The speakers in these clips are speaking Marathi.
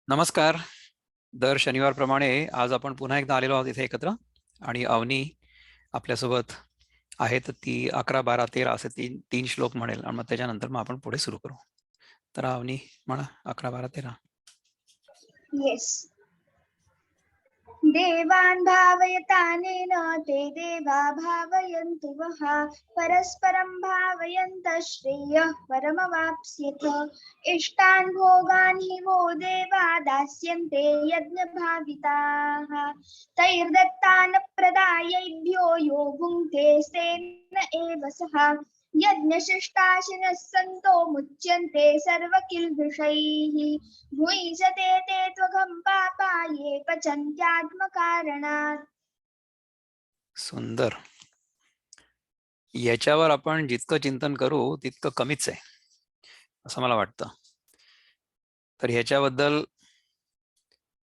नमस्कार. दर शनिवारप्रमाणे आज आपण पुन्हा एकदा आलेलो आहोत इथे एकत्र. आणि अवनी आपल्यासोबत आहे. तर ती 11, 12, 13 असे तीन तीन श्लोक म्हणेल आणि मग त्याच्यानंतर मग आपण पुढे सुरू करू. तर अवनी म्हणा 11, 12, 13. येस. देवान् भावयतानेन ते देवा भावयन्तु वः परस्परं भावयन्तः श्रेयः परमवाप्स्यथ इष्टान् भोगान् हि वो देवा दास्यन्ते यज्ञभाविताः तैर्दत्तान् प्रदायैभ्यो यो भुङ्क्ते तेन एव सः यज्ञशिष्टाशिनः सन्तो मुच्यन्ते सर्वकिल्बिषैः भुञ्जते ते त्वघं पापा ये पचन्त्यात्मकारणात्. सुंदर. याच्यावर आपण जितकं चिंतन करू तितकं कमीच आहे असं मला वाटतं. तर ह्याच्याबद्दल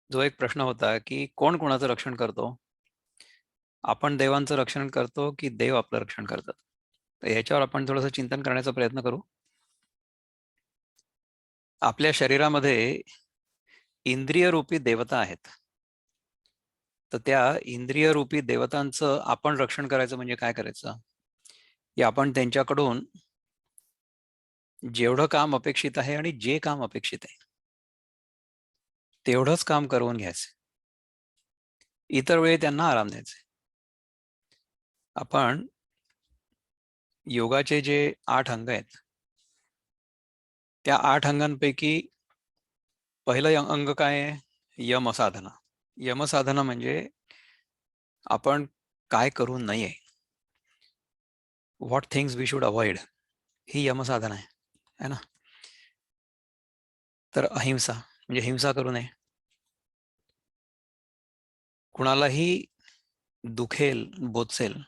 जो एक प्रश्न होता की कोण कोणाचं रक्षण करतो, आपण देवांचं रक्षण करतो की देव आपलं रक्षण करतात, तर ह्याच्यावर आपण थोडंसं चिंतन करण्याचा प्रयत्न करू. आपल्या शरीरामध्ये इंद्रिय रूपी देवता आहेत. तर त्या इंद्रिय रूपी देवतांचं आपण रक्षण करायचं म्हणजे काय करायचं, की आपण त्यांच्याकडून जेवढं काम अपेक्षित आहे आणि जे काम अपेक्षित आहे तेवढंच काम करून घ्यायचं. इतर वेळी त्यांना आराम द्यायचे. आपण योगाचे जे 8 अंग आहेत त्या 8 अंगांपैकी पहिलं अंग काय आहे? यमसाधना. यमसाधना म्हणजे आपण काय करू नये, what things we should avoid, ही यमसाधना आहे ना. तर अहिंसा म्हणजे हिंसा करू नये, कुणालाही दुखेल बोचेल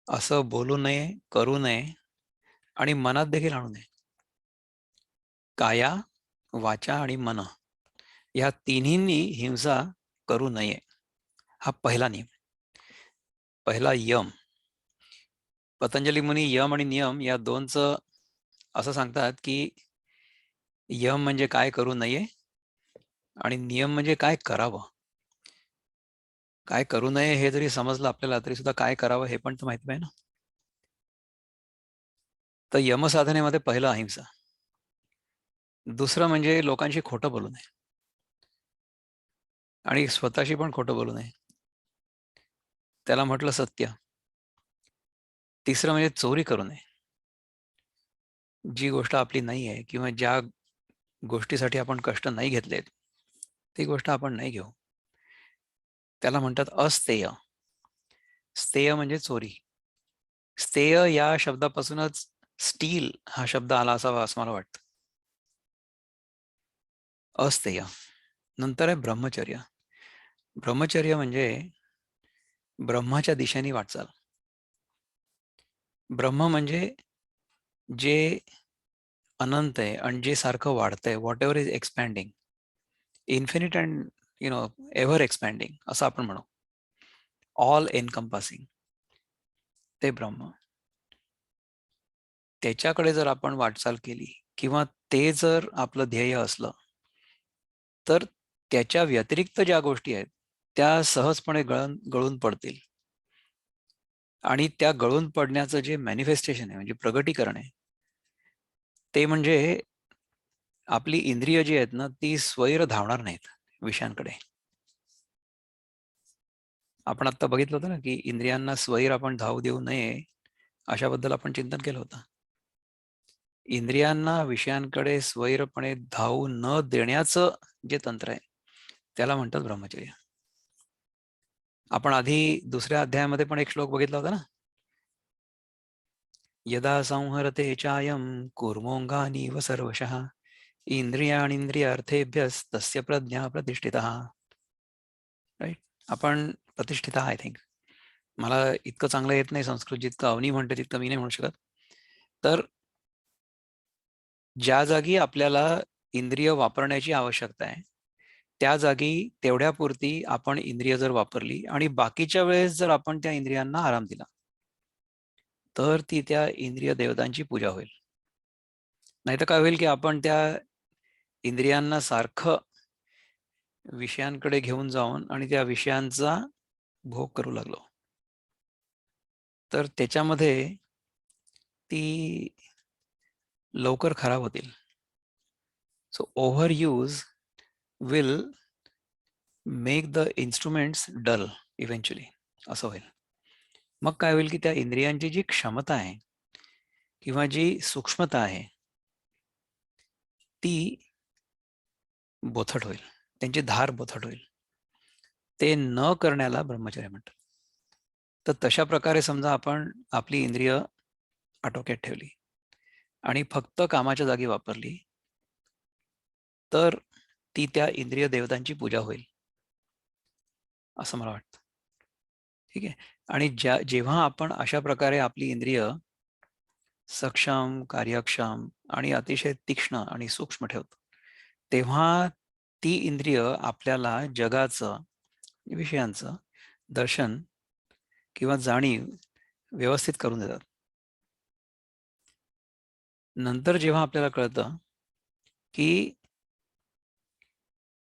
असं बोलू नये, करू नये आणि मनात देखील आणू नये. काया वाचा आणि मन या तिन्हींनी हिंसा करू नये, हा पहिला नियम, पहिला यम. पतंजली मुनी यम आणि नियम या दोनचं असं सांगतात की यम म्हणजे काय करू नये आणि नियम म्हणजे काय करावं. काय करू नये हे जरी समजलं आपल्याला तरी सुद्धा काय करावं हे पण तर माहिती आहे ना. तर यमसाधनेमध्ये पहिलं अहिंसा. दुसरं म्हणजे लोकांशी खोटं बोलू नये आणि स्वतःशी पण खोटं बोलू नये, त्याला म्हटलं सत्य. तिसरं म्हणजे चोरी करू नये. जी गोष्ट आपली नाही आहे किंवा ज्या गोष्टीसाठी आपण कष्ट नाही घेतलेत ती गोष्ट आपण नाही घेऊ, त्याला म्हणतात अस्तेय. स्तेय म्हणजे चोरी. स्तेय या शब्दापासूनच स्टील हा शब्द आला असावा असं मला वाटतं. अस्तेय. नंतर आहे ब्रह्मचर्य. ब्रह्मचर्य म्हणजे ब्रह्माच्या दिशेने वाटचाल. ब्रह्म म्हणजे जे अनंत आहे आणि जे सारखं वाढतंय, whatever is expanding, infinite and ever expanding असं आपण म्हणू, ऑल एनकम्पासिंग, ते ब्रह्म. त्याच्याकडे जर आपण वाटचाल केली किंवा ते जर आपलं ध्येय असलं तर त्याच्या व्यतिरिक्त ज्या गोष्टी आहेत त्या सहजपणे गळून पडतील. आणि त्या गळून पडण्याचं जे मॅनिफेस्टेशन आहे म्हणजे प्रगटीकरण आहे ते म्हणजे आपली इंद्रिय जी आहेत ना ती स्वैर धावणार नाहीत विषयांकडे. आपण आता बघितलं होतं ना की इंद्रियांना स्वैर आपण धाव देऊ नये अशाबद्दल आपण चिंतन केलं होतं. इंद्रियांना विषयांकडे स्वैरपणे धावू न देण्याचं जे तंत्र आहे त्याला म्हणतात ब्रह्मचर्य. आपण आधी दुसऱ्या अध्यायामध्ये पण एक श्लोक बघितला होता ना, यदा संहरते चायम कूर्मोंगानीव सर्वशः इंद्रियार्थेभ्यस्तस्य प्रज्ञा प्रतिष्ठितः. राईट. आपण प्रतिष्ठित आय थिंक. मला इतकं चांगलं येत नाही संस्कृत जितकं अवनी म्हणते तितकं मी नाही म्हणू शकत. तर ज्या जागी आपल्याला इंद्रिय वापरण्याची आवश्यकता आहे त्या जागी तेवढ्यापुरती आपण इंद्रिय जर वापरली आणि बाकीच्या वेळेस जर आपण त्या इंद्रियांना आराम दिला तर ती त्या इंद्रिय देवतांची पूजा होईल. नाहीतर काय होईल की आपण त्या इंद्रियांना सारखं विषयांकडे घेऊन जाऊन आणि त्या विषयांचा भोग करू लागलो, तर त्याच्यामध्ये ती लवकर खराब होतील. So over use will make the instruments dull eventually, असं होईल. मग काय होईल की त्या इंद्रियांची जी क्षमता आहे किंवा जी सूक्ष्मता आहे ती बोथट होईल, त्यांची धार बोथट होईल. ते न करण्याला ब्रह्मचर्य म्हणतात. तर तशा प्रकारे समजा आपण आपली इंद्रिय आटोक्यात ठेवली आणि फक्त कामाच्या जागी वापरली, तर ती त्या इंद्रिय देवतांची पूजा होईल, असं मला वाटतं. ठीक आहे. आणि जेव्हा आपण अशा प्रकारे आपली इंद्रिय सक्षम, कार्यक्षम आणि अतिशय तीक्ष्ण आणि सूक्ष्म ठेवतो, तेव्हा ती इंद्रिय आपल्याला जगाचं, विषयांचं दर्शन किंवा जाणीव व्यवस्थित करून देतात. नंतर जेव्हा आपल्याला कळतं की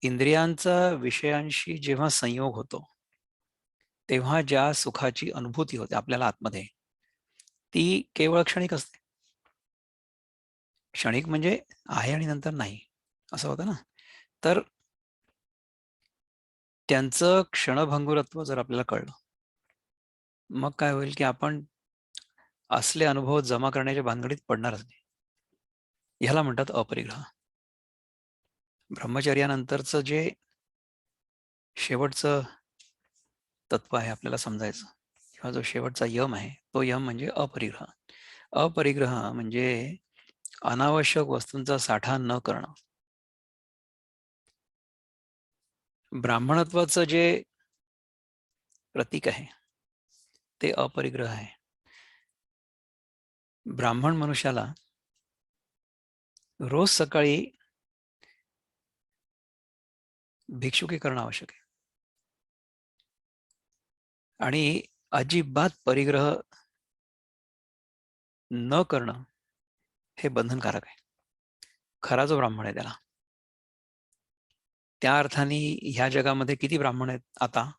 इंद्रियांचा विषयांशी जेव्हा संयोग होतो, तेव्हा ज्या सुखाची अनुभूती होते आपल्याला आतमध्ये, ती केवळ क्षणिक असते. क्षणिक म्हणजे आहे आणि नंतर नाही, असं होतं ना. तर त्यांचं क्षणभंगुरत्व जर आपल्याला कळलं, मग काय होईल की आपण असले अनुभव जमा करण्याच्या भानगडीत पडणारच नाही. ह्याला म्हणतात अपरिग्रह. ब्रह्मचर्यानंतरचं जे शेवटचं तत्व आहे आपल्याला समजायचं, किंवा जो शेवटचा यम आहे, तो यम म्हणजे अपरिग्रह. अपरिग्रह म्हणजे अनावश्यक वस्तूंचा साठा न करणं. ब्राह्मणत्वाचं जे प्रतीक आहे ते अपरिग्रह आहे. ब्राह्मण मनुष्याला रोज सकाळी भिक्षुकी करणं आवश्यक आहे आणि अजिबात परिग्रह न करणं हे बंधनकारक आहे. खरा जो ब्राह्मण आहे त्याला. त्या अर्थाने ह्या जगामध्ये किती ब्राह्मण आहेत आता,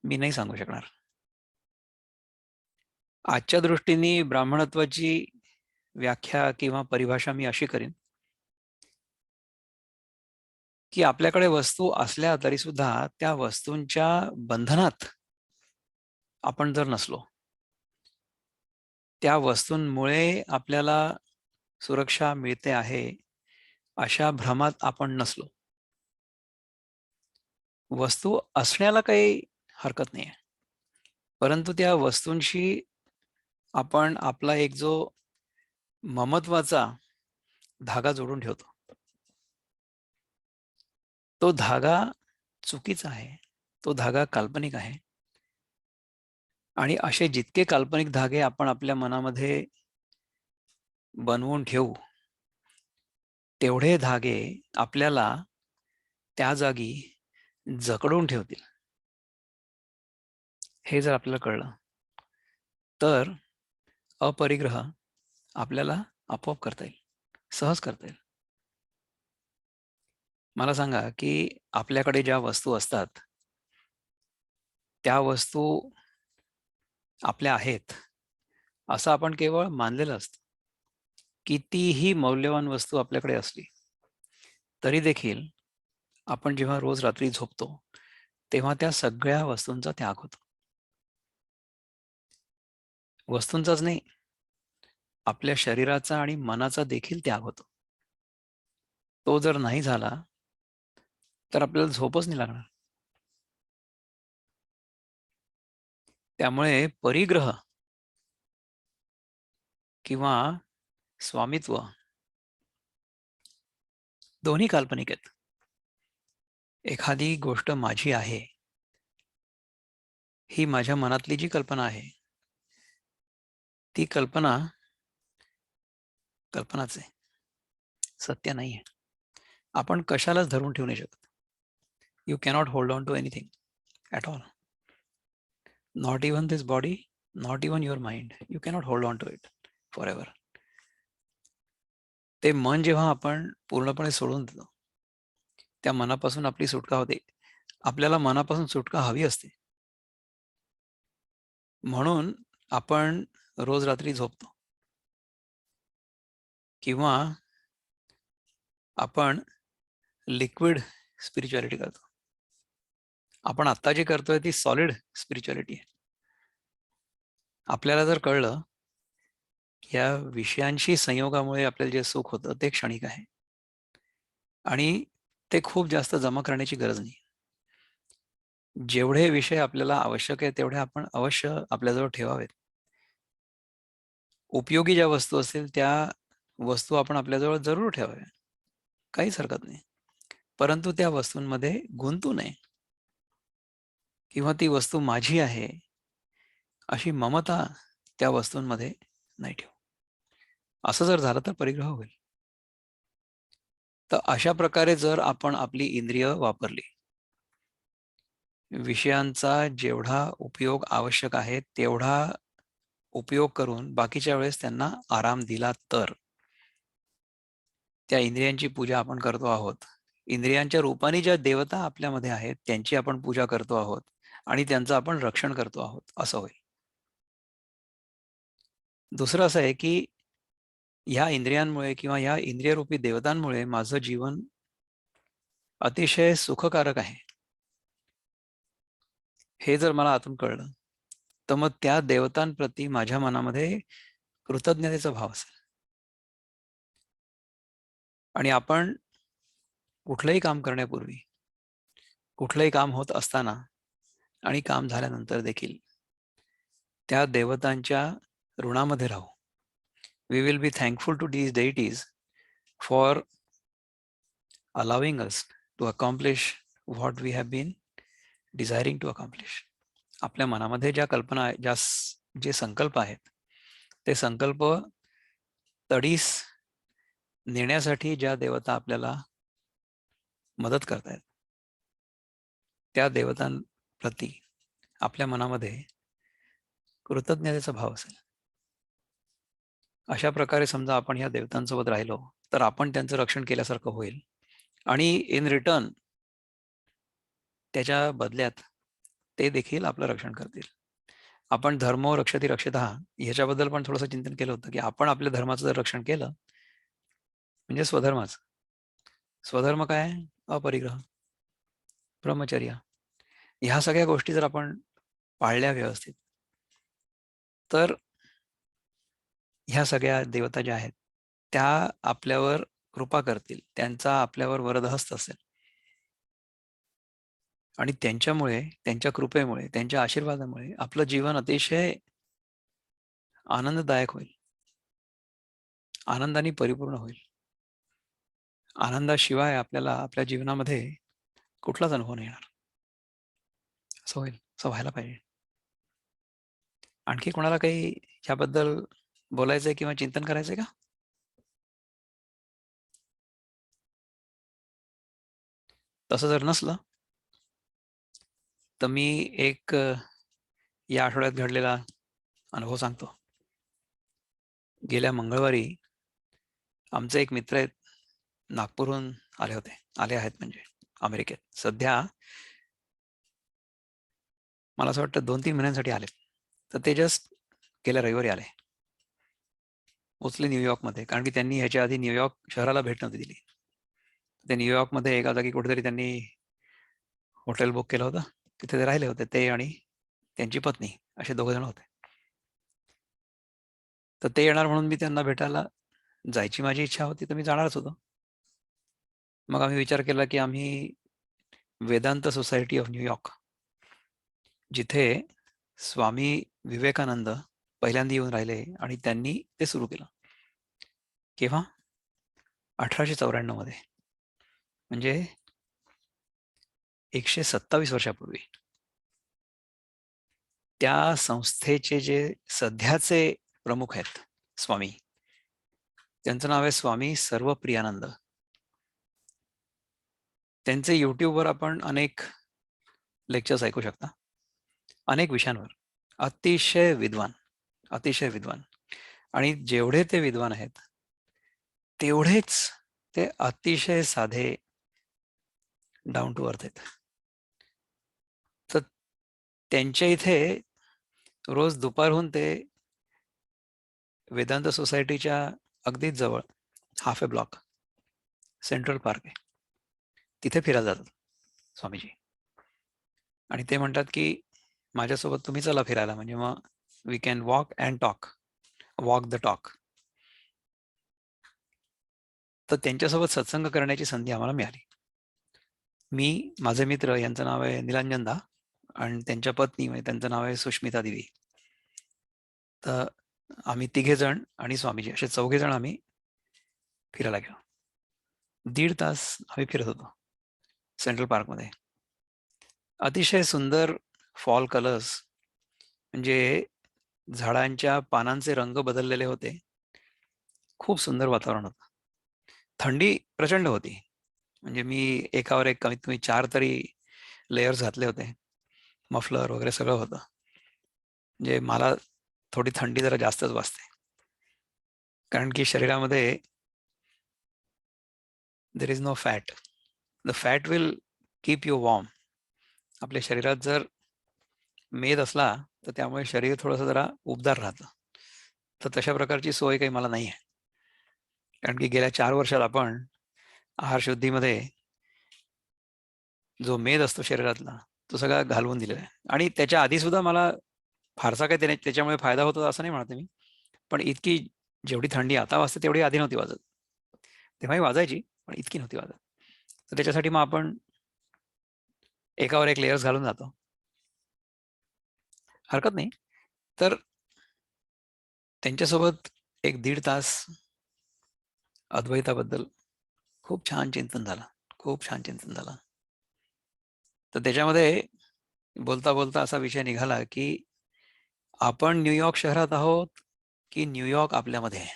मी नाही सांगू शकणार. आजच्या दृष्टीने ब्राह्मणत्वाची व्याख्या किंवा परिभाषा मी अशी करीन की आपल्याकडे वस्तू असल्या तरी सुद्धा त्या वस्तूंच्या बंधनात आपण जर नसलो, त्या वस्तूंमुळे आपल्याला सुरक्षा मिळते आहे अशा भ्रमात आपण नसलो, वस्तू असण्याला काही हरकत नाही आहे, परंतु त्या वस्तूंशी आपण आपला एक जो ममत्वाचा धागा जोडून ठेवतो, तो धागा चुकीचा आहे, तो धागा काल्पनिक आहे. आणि असे जितके काल्पनिक धागे आपण आपल्या मनामध्ये बनवून ठेवू, तेवढे धागे आपल्याला त्या जागी जकडून ठेवतील. हे जर आपल्याला कळलं, तर अपरिग्रह आपल्याला आपोआप करता येईल, सहज करता येईल. मला सांगा की आपल्याकडे ज्या वस्तू असतात, त्या वस्तू आपल्या आहेत असं आपण केवळ मानलेलं असतं. कितीही मौल्यवान वस्तू आपल्याकडे असली तरी देखील आपण जेव्हा रोज रात्री झोपतो, तेव्हा त्या सगळ्या वस्तूंचा त्याग होतो. वस्तूंचाच नाही, आपल्या शरीराचा आणि मनाचा देखील त्याग होतो. तो जर नाही झाला तर आपल्याला झोपच नाही लागणार. त्यामुळे परिग्रह किंवा स्वामित्व दोन्ही काल्पनिक आहेत. एखादी गोष्ट माझी आहे, ही माझ्या मनातली जी कल्पना आहे, ती कल्पनाच आहे, सत्य नाही आहे. आपण कशालाच धरून ठेवू नाही शकत. You cannot hold on to anything at all. Not even this body, not even your mind. You cannot hold on to it forever. ते मन जेव्हा आपण पूर्णपणे सोडून देतो, त्या मनापासून आपली सुटका होते. आपल्याला मनापासून सुटका हवी असते. म्हणून आपण रोज रात्री झोपतो किंवा आपण लिक्विड स्पिरिच्युअलिटी करतो. आपण आता जे करतोय ती सॉलिड स्पिरिच्युअलिटी आहे. आपल्याला जर कळलं की या विषयांशी संयोगामुळे आपल्याला जे सुख होतं ते क्षणिक आहे आणि ते खूप जास्त जमा करण्याची गरज नाही. जेवढे विषय आपल्याला आवश्यक आहे तेवढे आपण अवश्य आपल्याजवळ ठेवावेत. उपयोगी ज्या वस्तू असतील त्या वस्तू आपण आपल्याजवळ जरूर ठेवाव्या, काहीच हरकत नाही. परंतु त्या वस्तूंमध्ये गुंतू नये किंवा ती वस्तू माझी आहे अशी ममता त्या वस्तूंमध्ये नाही ठेवू. असं जर झालं तर परिग्रह होईल. तर अशा प्रकारे जर आपण आपली इंद्रिय वापरली, विषयांचा जेवढा उपयोग आवश्यक आहे तेवढा उपयोग करून बाकीच्या वेळेस त्यांना आराम दिला तर त्या इंद्रियांची पूजा आपण करतो आहोत. इंद्रियांच्या रूपाने ज्या देवता आपल्यामध्ये आहेत त्यांची आपण पूजा करतो आहोत आणि त्यांचं आपण रक्षण करतो आहोत असं होईल. दुसरं असं आहे की ह्या इंद्रियांमुळे किंवा ह्या इंद्रियरूपी देवतांमुळे माझं जीवन अतिशय सुखकारक आहे हे जर मला आतून कळलं तर मग त्या देवतांप्रती माझ्या मनामध्ये कृतज्ञतेचा भाव असेल. आणि आपण कुठलंही काम करण्यापूर्वी, कुठलंही काम होत असताना आणि काम झाल्यानंतर देखील त्या देवतांच्या ऋणामध्ये राहू. We will be thankful to these deities for allowing us to accomplish what we have been desiring to accomplish. आपल्या मनामध्ये ज्या कल्पना, जे संकल्प आहेत ते संकल्प तडीस नेण्यासाठी ज्या देवता आपल्याला मदत करतायत त्या देवतांप्रती आपल्या मनामध्ये कृतज्ञतेचा भाव असेल. अशा प्रकारे समजा आपण या देवतांसोबत राहिलो तर आपण त्यांचं रक्षण केल्यासारखं होईल आणि इन रिटर्न त्याच्या बदल्यात ते देखील आपलं रक्षण करतील. आपण धर्मो रक्षति रक्षितः ह्याच्याबद्दल पण थोडंसं चिंतन केलं होतं की आपण आपल्या धर्माचं जर रक्षण केलं म्हणजे स्वधर्माचं. स्वधर्म काय आहे? अपरिग्रह, ब्रह्मचर्य. ह्या सगळ्या गोष्टी जर आपण पाळल्या व्यवस्थित तर ह्या सगळ्या देवता ज्या आहेत त्या आपल्यावर कृपा करतील, त्यांचा आपल्यावर वरदहस्त असेल आणि त्यांच्यामुळे, त्यांच्या कृपेमुळे, त्यांच्या आशीर्वादामुळे आपलं जीवन अतिशय आनंददायक होईल, आनंदाने परिपूर्ण होईल. आनंदाशिवाय आपल्याला आपल्या जीवनामध्ये कुठलाच अनुभव नाही येणार. असं होईल, असं व्हायला पाहिजे. आणखी कोणाला काही याबद्दल बोलायचंय किंवा चिंतन करायचंय का? तसं जर नसलं तर मी एक या आठवड्यात घडलेला अनुभव सांगतो. गेल्या मंगळवारी आमचे एक मित्र आहेत, नागपूरहून आले होते, आले आहेत म्हणजे अमेरिकेत. सध्या मला असं वाटतं 2-3 महिन्यांसाठी आले. तर ते जस्ट गेल्या रविवारी आले. पोचले न्यूयॉर्कमध्ये, कारण की त्यांनी ह्याच्या आधी न्यूयॉर्क शहराला भेट नव्हती दिली. ते न्यूयॉर्कमध्ये एका जागी कुठेतरी त्यांनी हॉटेल बुक केलं होतं, तिथे ते राहिले होते, ते आणि त्यांची पत्नी असे 2 जण होते. तर ते येणार म्हणून मी त्यांना भेटायला जायची माझी इच्छा होती, तर मी जाणारच होतो. मग आम्ही विचार केला की आम्ही वेदांत सोसायटी ऑफ न्यूयॉर्क, जिथे स्वामी विवेकानंद पहिल्यांदा येऊन राहिले आणि त्यांनी ते सुरू केलं. केव्हा? 1894 मध्ये, म्हणजे 127 वर्षापूर्वी. त्या संस्थेचे जे सध्याचे प्रमुख आहेत स्वामी, त्यांचं नाव आहे स्वामी सर्वप्रियानंद. त्यांचे युट्यूबवर आपण अनेक लेक्चर्स ऐकू शकता, अनेक विषयांवर. अतिशय विद्वान, अतिशय विद्वान. आणि जेवढे ते विद्वान आहेत तेवढेच ते अतिशय साधे, डाऊन टू अर्थ आहेत. तर त्यांच्या इथे रोज दुपारहून ते वेदांत सोसायटीच्या अगदीच जवळ हाफ ए ब्लॉक सेंट्रल पार्क आहे, तिथे फिरायला जातात स्वामीजी. आणि ते म्हणतात की माझ्यासोबत तुम्ही चला फिरायला, म्हणजे मग we can walk and talk, walk the talk. तर त्यांच्यासोबत सत्संग करण्याची संधी आम्हाला मिळाली. मी, माझे मित्र, यांचं नाव आहे निलांजन दा, आणि त्यांच्या पत्नी म्हणजे त्यांचं नाव आहे सुष्मिता देवी. तर आम्ही 3 जण आणि स्वामीजी असे 4 जण आम्ही फिरायला गेलो. 1.5 तास आम्ही फिरत होतो सेंट्रल पार्कमध्ये. अतिशय सुंदर फॉल कलर्स, म्हणजे झाडांच्या पानांचे रंग बदललेले होते. खूप सुंदर वातावरण होतं. थंडी प्रचंड होती, म्हणजे मी एकावर एक कमीत कमी 4 तरी लेयर्स घातले होते. मफलर वगैरे सगळं होतं. म्हणजे मला थोडी थंडी जरा जास्तच वाजते, कारण की शरीरामध्ये there is no fat. The fat will keep you warm. आपल्या शरीरात जर मेद असला तर त्यामुळे शरीर थोडंसं जरा उबदार राहतं. तर तशा प्रकारची सोय काही मला नाही आहे, कारण की गेल्या 4 वर्षात आपण आहार शुद्धीमध्ये जो मेद असतो शरीरातला तो सगळा घालवून दिलेला आहे. आणि त्याच्या आधी सुद्धा मला फारसा काही त्याच्यामुळे फायदा होतो असं नाही म्हणत मी, पण इतकी जेवढी थंडी आता वाजते तेवढी आधी नव्हती वाजत. तेव्हाही वाजायची, पण इतकी नव्हती वाजत. तर त्याच्यासाठी मग आपण एकावर एक लेयर्स घालून जातो, हरकत नाही. तर त्यांच्यासोबत 1-1.5 तास अद्वैताबद्दल खूप छान चिंतन झालं, खूप छान चिंतन झालं. तर त्याच्यामध्ये बोलता बोलता असा विषय निघाला की आपण न्यूयॉर्क शहरात आहोत की न्यूयॉर्क आपल्यामध्ये आहे.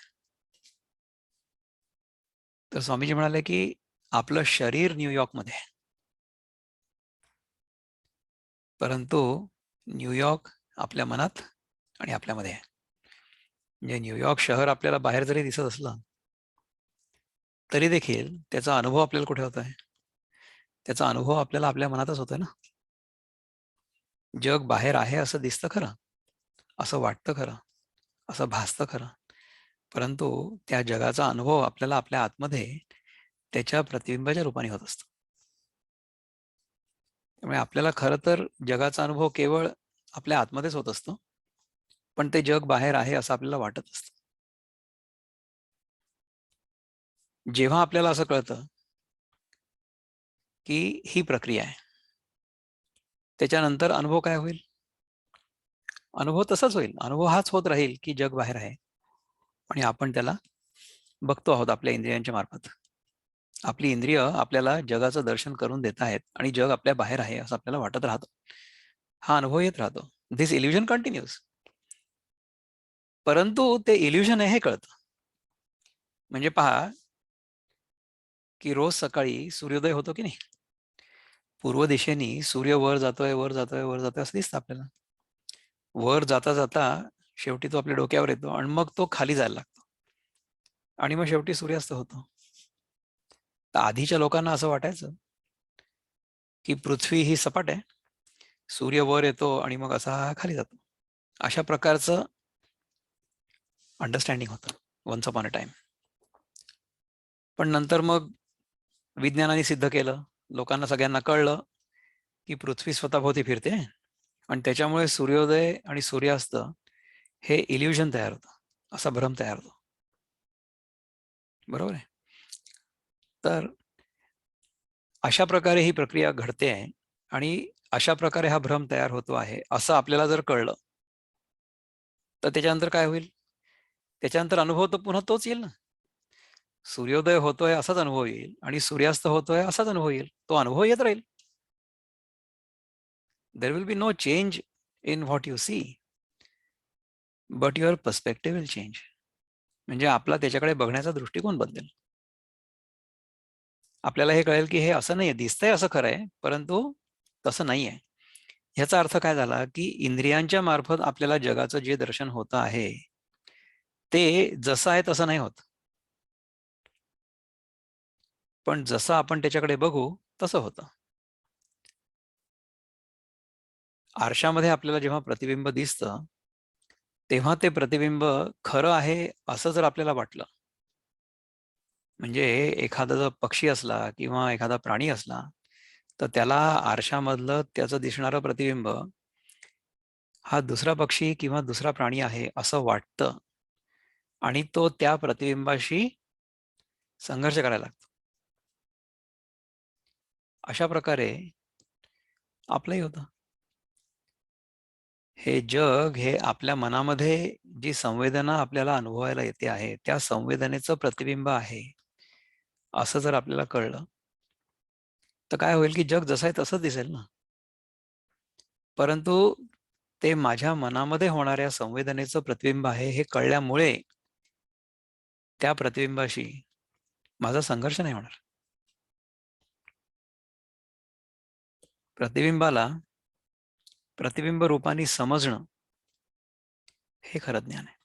तर स्वामीजी म्हणाले की आपलं शरीर न्यूयॉर्कमध्ये आहे, परंतु न्यूयॉर्क आपल्या मनात आणि आपल्यामध्ये आहे. म्हणजे न्यूयॉर्क शहर आपल्याला बाहेर जरी दिसत असलं तरी देखील त्याचा अनुभव आपल्याला कुठे होतोय? त्याचा अनुभव आपल्याला आपल्या मनातच होतोय ना. जग बाहेर आहे असं दिसतं खरं, असं वाटतं खरं, असं भासतं खरं, परंतु त्या जगाचा अनुभव आपल्याला आपल्या आतमध्ये त्याच्या प्रतिबिंबाच्या रूपाने होत असतो. त्यामुळे आपल्याला खरं तर जगाचा अनुभव केवळ आपल्या आतमध्येच होत असतो, पण ते जग बाहेर आहे असं आपल्याला वाटत असतं. जेव्हा आपल्याला असं कळतं की ही प्रक्रिया आहे, त्याच्यानंतर अनुभव काय होईल? अनुभव तसाच होईल. अनुभव हाच होत राहील की जग बाहेर आहे आणि आपण त्याला बघतो आहोत आपल्या इंद्रियांच्या मार्फत. आपली इंद्रिय आपल्याला जगाचं दर्शन करून देत आहेत आणि जग आपल्या बाहेर आहे असं आपल्याला वाटत राहतं. हा अनुभव येत राहतो. दिस इल्युजन कंटिन्यूज. परंतु ते इल्युजन आहे हे कळतं. म्हणजे पहा की रोज सकाळी सूर्योदय होतो की नाही, पूर्व दिशेने सूर्य वर जातोय, वर जातोय, वर जातोय असं दिसतं आपल्याला. वर जाता जाता शेवटी तो आपल्या डोक्यावर येतो आणि मग तो खाली जायला लागतो आणि मग शेवटी सूर्यास्त होतो. तर आधीच्या लोकांना असं वाटायचं की पृथ्वी ही सपाट आहे, सूर्य वर येतो आणि मग असा खाली जातो. अशा प्रकारचं अंडरस्टँडिंग होतं वन्स अपॉन अ टाइम. पण नंतर मग विज्ञानाने सिद्ध केलं, लोकांना सगळ्यांना कळलं की पृथ्वी स्वतःभोवती फिरते आणि त्याच्यामुळे सूर्योदय आणि सूर्यास्त हे इल्युजन तयार होतं, असा भ्रम तयार होतो. बरोबर आहे. तर अशा प्रकारे ही प्रक्रिया घडते आहे आणि अशा प्रकारे हा भ्रम तयार होतो आहे असं आपल्याला जर कळलं तर त्याच्यानंतर काय होईल? त्याच्यानंतर अनुभव तर पुन्हा तोच येईल ना. सूर्योदय होतोय असाच अनुभव येईल आणि सूर्यास्त होतोय असाच अनुभव येईल. तो अनुभव येत राहील. There will be no change in what you see, but your perspective will change. म्हणजे आपला त्याच्याकडे बघण्याचा दृष्टिकोन बदलेल. आपल्याला हे कळेल की हे असं नाहीये, दिसतंय असं खरं आहे, परंतु तसं नाहीये. ह्याचा अर्थ काय झाला की इंद्रियांच्या मार्फत आपल्याला जगाचं जे दर्शन होतं आहे ते जसं आहे तसं नाही होत, पण जसं आपण त्याच्याकडे बघू तसं होतं. आरशामध्ये आपल्याला जेव्हा प्रतिबिंब दिसतं तेव्हा ते प्रतिबिंब खरं आहे असं जर आपल्याला वाटलं, म्हणजे एखादा जर पक्षी असला किंवा एखादा प्राणी असला, तर त्याला आरशामधलं त्याचं दिसणारं प्रतिबिंब हा दुसरा पक्षी किंवा दुसरा प्राणी आहे असं वाटतं आणि तो त्या प्रतिबिंबाशी संघर्ष करायला लागतो. अशा प्रकारे आपलंही होतं. हे जग हे आपल्या मनामध्ये जी संवेदना आपल्याला अनुभवायला येते आहे, त्या संवेदनेचं प्रतिबिंब आहे, असं जर आपल्याला कळलं, तर काय होईल की जग जसं आहे तसंच दिसेल ना. परंतु ते माझ्या मनामध्ये होणाऱ्या संवेदनेचं प्रतिबिंब आहे हे कळल्यामुळे त्या प्रतिबिंबाशी माझा संघर्ष नाही होणार. प्रतिबिंबाला प्रतिबिंब रूपाने समजणं हे खरं ज्ञान आहे.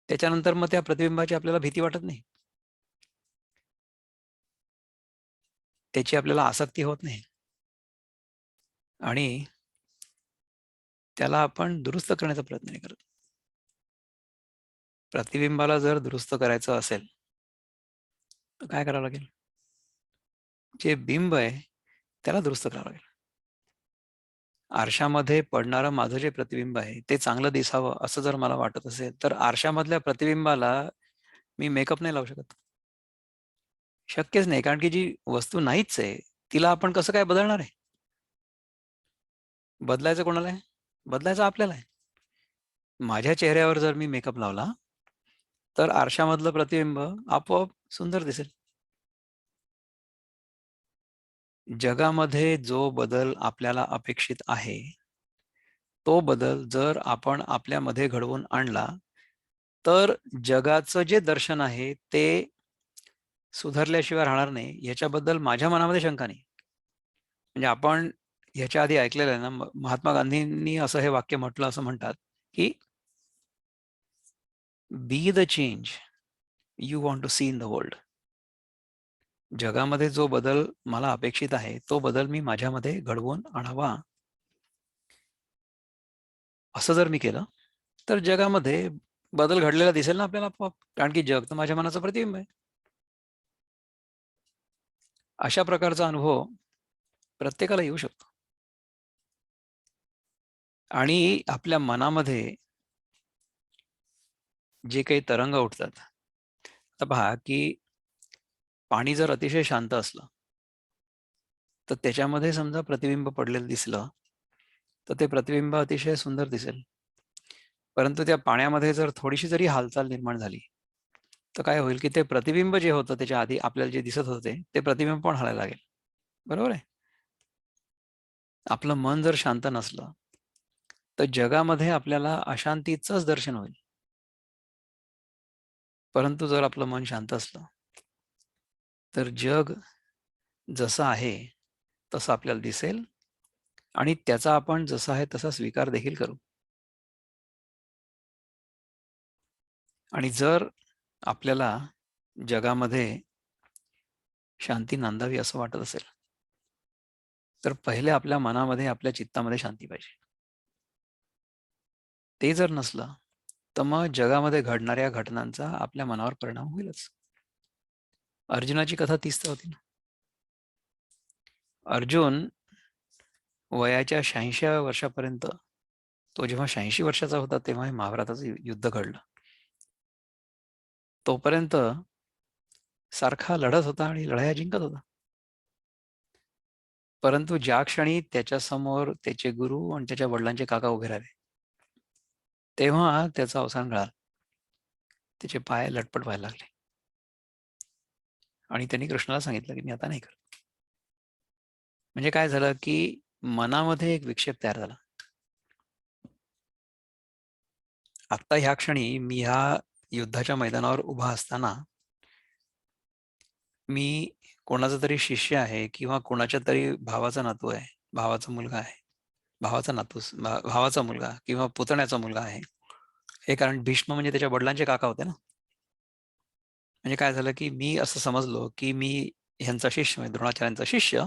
त्याच्यानंतर मग त्या प्रतिबिंबाची आपल्याला भीती वाटत नाही, त्याची आपल्याला आसक्ती होत नाही आणि त्याला आपण दुरुस्त करण्याचा प्रयत्न नाही करत. प्रतिबिंबाला जर दुरुस्त करायचं असेल तर काय करावं लागेल? जे बिंब आहे त्याला दुरुस्त करावं लागेल. आरशामध्ये पडणारं माझं जे प्रतिबिंब आहे ते चांगलं दिसावं असं जर मला वाटत असेल, तर आरशामधल्या प्रतिबिंबाला मी मेकअप नाही लावू शकत. शक्यच नाही, कारण की जी वस्तू नाहीच आहे तिला आपण कसं काय बदलणार आहे? बदलायचं कोणाला आहे? बदलायचं आपल्याला आहे. माझ्या चेहऱ्यावर जर मी मेकअप लावला तर आरशामधलं प्रतिबिंब आपोआप सुंदर दिसेल. जगामध्ये जो बदल आपल्याला अपेक्षित आहे, तो बदल जर आपण आपल्यामध्ये घडवून आणला, तर जगाचं जे दर्शन आहे ते सुधारल्याशिवाय राहणार नाही, याच्याबद्दल माझ्या मनामध्ये शंका नाही. म्हणजे आपण ह्याच्या आधी ऐकलेलं आहे ना, महात्मा गांधींनी असं हे वाक्य म्हटलं, असं म्हणतात, की be the change you want to see in the world. जगामध्ये जो बदल मला अपेक्षित आहे, तो बदल मी माझ्यामध्ये घडवून आणावा. असं जर मी केलं, तर जगामध्ये बदल घडलेला दिसेल ना आपल्याला आपोआप, कारण की जग तर माझ्या मनाचं प्रतिबिंब आहे. अशा प्रकारचा अनुभव प्रत्येकाला येऊ शकतो. आणि आपल्या मनामध्ये जे काही तरंग उठतात, तर पहा की पाणी जर अतिशय शांत असलं, तर त्याच्यामध्ये समजा प्रतिबिंब पडलेलं दिसलं, तर ते प्रतिबिंब अतिशय सुंदर दिसेल. परंतु त्या पाण्यामध्ये जर थोडीशी जरी हालचाल निर्माण झाली, तर काय होईल की ते प्रतिबिंब जे होतं त्याच्या आधी आपल्याला जे दिसत होते, ते प्रतिबिंब पण हलायला लागेल. बरोबर आहे? आपलं मन जर शांत नसलं, तर जगामध्ये आपल्याला अशांतीचंच दर्शन होईल. परंतु जर आपलं मन शांत असलं, तर जग जसं आहे तसं आपल्याला दिसेल आणि त्याचा आपण जसा आहे तसा स्वीकार देखील करू. आणि जर आपल्याला जगामध्ये शांती नांदावी असं वाटत असेल, तर पहिले आपल्या मनामध्ये, आपल्या चित्तामध्ये शांती पाहिजे. ते जर नसलं, तर मग जगामध्ये घडणाऱ्या घटनांचा आपल्या मनावर परिणाम होईलच. अर्जुनाची कथा तीच तर होती ना. अर्जुन वयाच्या 86व्या वर्षापर्यंत, तो जेव्हा 86 वर्षाचा होता तेव्हा हे महाभारताचं युद्ध घडलं. तोपर्यंत सारखा लढत होता आणि लढाया जिंकत होता. परंतु ज्या क्षणी त्याच्यासमोर त्याचे गुरु आणि त्याच्या वडिलांचे काका उभे राहिले, तेव्हा त्याचं अवसान कळालं. त्याचे पाय लटपट व्हायला लागले आणि त्यांनी कृष्णाला सांगितलं की मी आता नाही करत. म्हणजे काय झालं की मनामध्ये एक विक्षेप तयार झाला. आत्ता ह्या क्षणी मी ह्या युद्धाच्या मैदानावर उभा असताना मी कोणाचा तरी शिष्य आहे किंवा कोणाच्या तरी भावाचा नातू आहे, भावाचा मुलगा आहे, भावाचा नातूस भावाचा मुलगा किंवा पुतण्याचा मुलगा आहे. हे कारण भीष्म म्हणजे त्याच्या वडिलांचे काका होते ना. म्हणजे काय झालं की मी असं समजलो की मी ह्यांचा शिष्य म्हणजे द्रोणाचार्यांचा शिष्य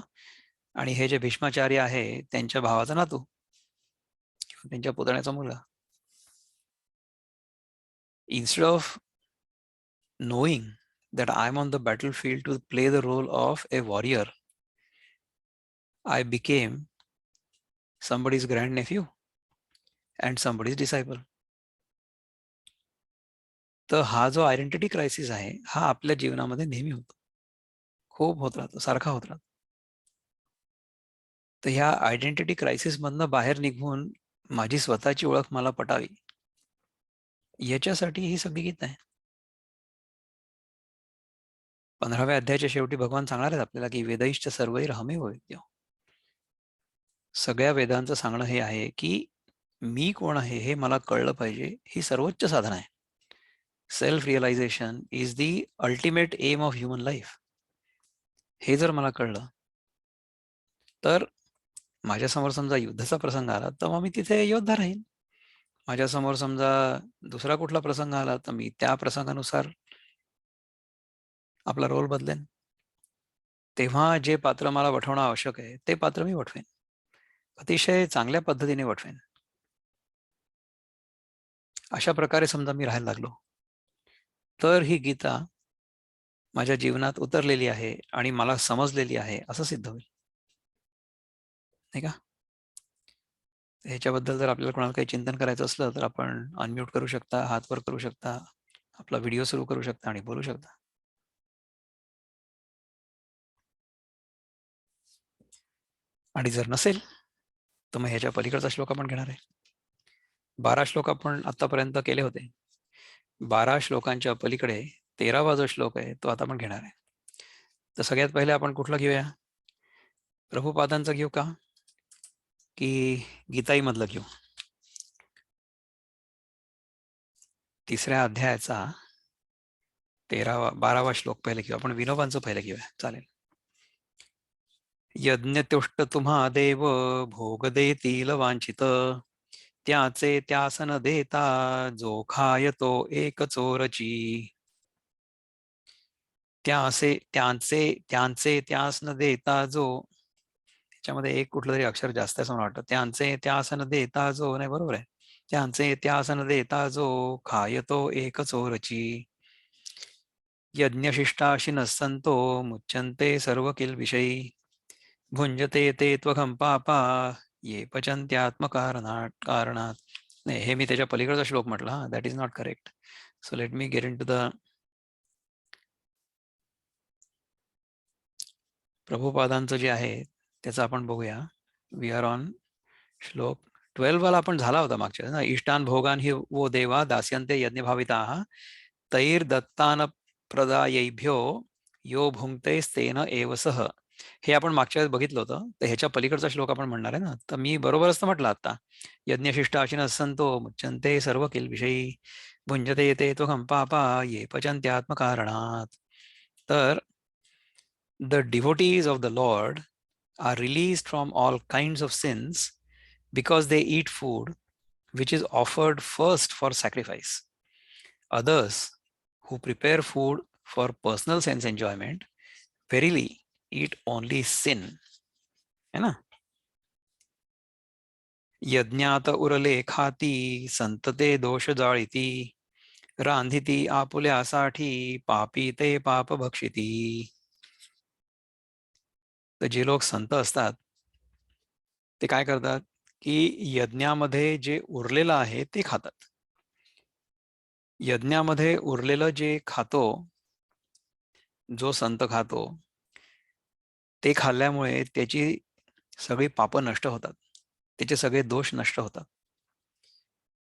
आणि हे जे भीष्माचार्य आहे त्यांच्या भावाचा नातू. त्यांच्या पुतण्याचा मुलगा. Instead of knowing that I'm on the battlefield to play the role of a warrior, I became somebody's grandnephew and somebody's disciple. तर हा जो आयडेंटिटी क्रायसिस आहे हा आपल्या जीवनामध्ये नेहमी होतो, खूप होत राहतो, सारखा होत राहतो. तर ह्या आयडेंटिटी क्रायसिस मधनं बाहेर निघून माझी स्वतःची ओळख मला पटावी, याच्यासाठी ही सगळी गीत आहे. 15व्या अध्यायाच्या शेवटी भगवान सांगणार आहेत आपल्याला की वेदैश्च सर्वैर हमेव वेद्यो. सगळ्या वेदांचं सांगणं हे आहे की मी कोण आहे हे मला कळलं पाहिजे, ही सर्वोच्च साधना आहे. Self realisation is the ultimate aim of human life. हे जर मला कळलं तर माझ्यासमोर समजा युद्धाचा प्रसंग आला तर मग मी तिथे योद्धा राहीन. माझ्यासमोर समजा दुसरा कुठला प्रसंग आला तर मी त्या प्रसंगानुसार आपला रोल बदलेन. तेव्हा जे पात्र मला वठवणं आवश्यक आहे ते पात्र मी वठवेन, अतिशय चांगल्या पद्धतीने वठवेन. अशा प्रकारे समजा मी राहायला लागलो तर ही गीता माझ्या जीवनात उतरलेली आहे आणि मला समजलेली आहे असं सिद्ध होईल, नाही का? ह्याच्याबद्दल जर आपल्याला कोणाला काही चिंतन करायचं असलं तर आपण अनम्यूट करू शकता, हात वर करू शकता, आपला व्हिडिओ सुरू करू शकता आणि बोलू शकता. आणि जर नसेल तर मग ह्याच्या पलीकडचा श्लोक आपण घेणार आहे. 12 श्लोक आपण आतापर्यंत केले होते. 12 श्लोकांच्या पलीकडे 13वा जो श्लोक आहे तो आता आपण घेणार आहे. तर सगळ्यात पहिले आपण कुठला घेऊया? प्रभुपादांचा घेऊ का की गीताई मधलं घेऊ? 3ऱ्या अध्यायाचा 12वा श्लोक पहिले घेऊ. आपण विनोबांचं पहिले घेऊया, चालेल. यज्ञतुष्ट तुम्हा देव भोग देतील वांछित, त्याचे त्यासन देता जो खाय तो एक चोरची. त्यांचे त्यास न देता जो, त्याच्यामध्ये एक कुठलं तरी अक्षर जास्त आहे असं मला वाटतं. त्यांचे त्यास न देता जो, नाही बरोबर आहे. त्यांचे त्यास न देता जो खाय तो एक चोरची. यज्ञशिष्टाशी नसंतो मुच्यन्ते सर्व किल्बिषयी, भुंजते ते त्वघं पापा ये पचन्त्यात्मकारणात. नाही, हे मी त्याच्या पलीकडचा श्लोक म्हटला. That is not correct. So let me get into the प्रभुपादांचं जे आहे त्याचं आपण बघूया. वी आर ऑन श्लोक 12 वाला आपण झाला होता मागच्या ना. इष्टान भोगान हि वो देवा दास्यन्ते यज्ञभाविताः तैर दत्तान प्रदायैभ्यो यो भुंक्तेस्तेन एव सह. हे आपण मागच्या वेळेस बघितलं होतं. तर ह्याच्या पलीकडचा श्लोक आपण म्हणणार आहे ना. तर मी बरोबरच तर म्हटलं आता. यज्ञशिष्ट अशिन संतो मुच्यन्ते सर्व किल्बिषयी, भुंजते येते त्वघं पापा ये पचन्त्यात्मकारणात. तर the devotees of the Lord are released from all kinds of sins because they eat food which is offered first for sacrifice. Others who prepare food for personal sense enjoyment verily eat only sin. है ना? यज्ञात उरले खाती संतते दोष जाळीती, रांधिती आपुल्यासाठी पापी ते पाप भक्षिती. तर जे लोक संत असतात ते काय करतात की यज्ञामध्ये जे उरलेलं आहे ते खातात. यज्ञामध्ये उरलेलं जे खातो, जो संत खातो, ते खाल्ल्यामुळे त्याची सगळी पापं नष्ट होतात, त्याचे सगळे दोष नष्ट होतात.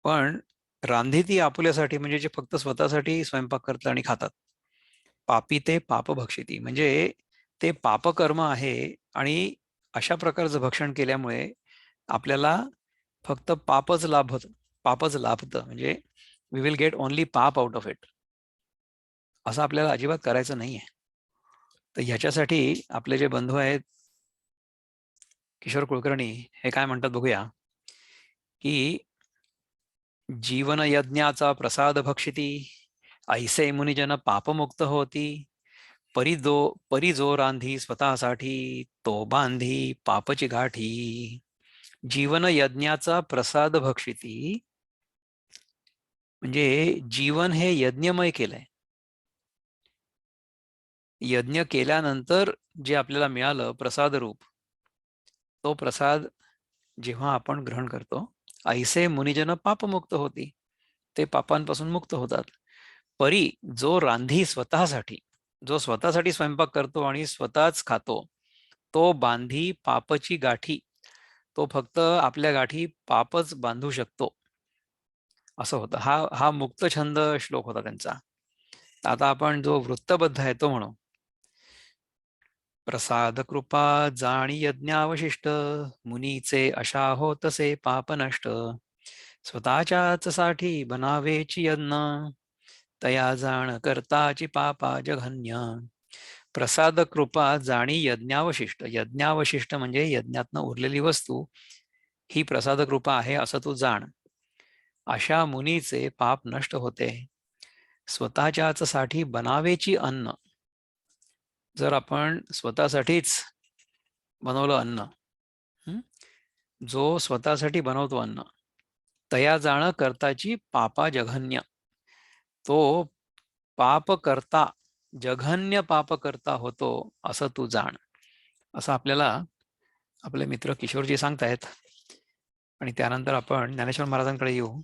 पण रांधिती आपुल्यासाठी म्हणजे जे फक्त स्वतःसाठी स्वयंपाक करतात आणि खातात, पापी ते पाप भक्षिती, म्हणजे ते पापकर्म आहे. आणि अशा प्रकारचं भक्षण केल्यामुळे आपल्याला फक्त पापच लाभतं, म्हणजे वी विल गेट ओनली पाप आउट ऑफ इट. असं आपल्याला अजिबात करायचं नाहीये. तर ह्याच्यासाठी आपले जे बंधू आहेत किशोर कुलकर्णी, हे काय म्हणतात बघूया की जीवन यज्ञाचा प्रसाद भक्षिती, ऐसे मुनिजन पापमुक्त होती, परी जो रांधी स्वतःसाठी, तो बांधी पापची गाठी. जीवन यज्ञाचा प्रसाद भक्षिती, म्हणजे जीवन हे यज्ञमय केलंय. यज्ञ केल्यानंतर जे आपल्याला मिळालं प्रसाद रूप, तो प्रसाद जेव्हा आपण ग्रहण करतो, ऐसे मुनिजन पापमुक्त होती, ते पापांपासून मुक्त होतात. परी जो रांधी स्वतःसाठी, जो स्वतःसाठी स्वयंपाक करतो आणि स्वतःच खातो, तो बांधी पापची गाठी, तो फक्त आपल्या गाठी पापच बांधू शकतो, असं होतं. हा हा मुक्त छंद श्लोक होता त्यांचा. आता आपण जो वृत्तबद्ध आहे तो म्हणू. प्रसाद कृपा जाणी यज्ञावशिष्ट, मुनीचे अशा होतसे पाप नष्ट. स्वतःच्याच साठी बनावेची यज्ञ, तया जाण करताची पापा जघन्य. प्रसाद कृपा जाणी यज्ञावशिष्ट, यज्ञावशिष्ट म्हणजे यज्ञातनं उरलेली वस्तू, ही प्रसाद कृपा आहे असं तू जाण. अशा मुनीचे पाप नष्ट होते. स्वतःच्याच साठी बनावेची अन्न, जर आपण स्वतःसाठीच बनवलं अन्न, जो स्वतःसाठी बनवतो अन्न, तया जाणं करताची पापा जघन्य, तो पाप करता, जघन्य पाप करता होतो असं तू जाण, असं आपल्याला आपले मित्र किशोरजी सांगतायत. आणि त्यानंतर आपण ज्ञानेश्वर महाराजांकडे येऊ.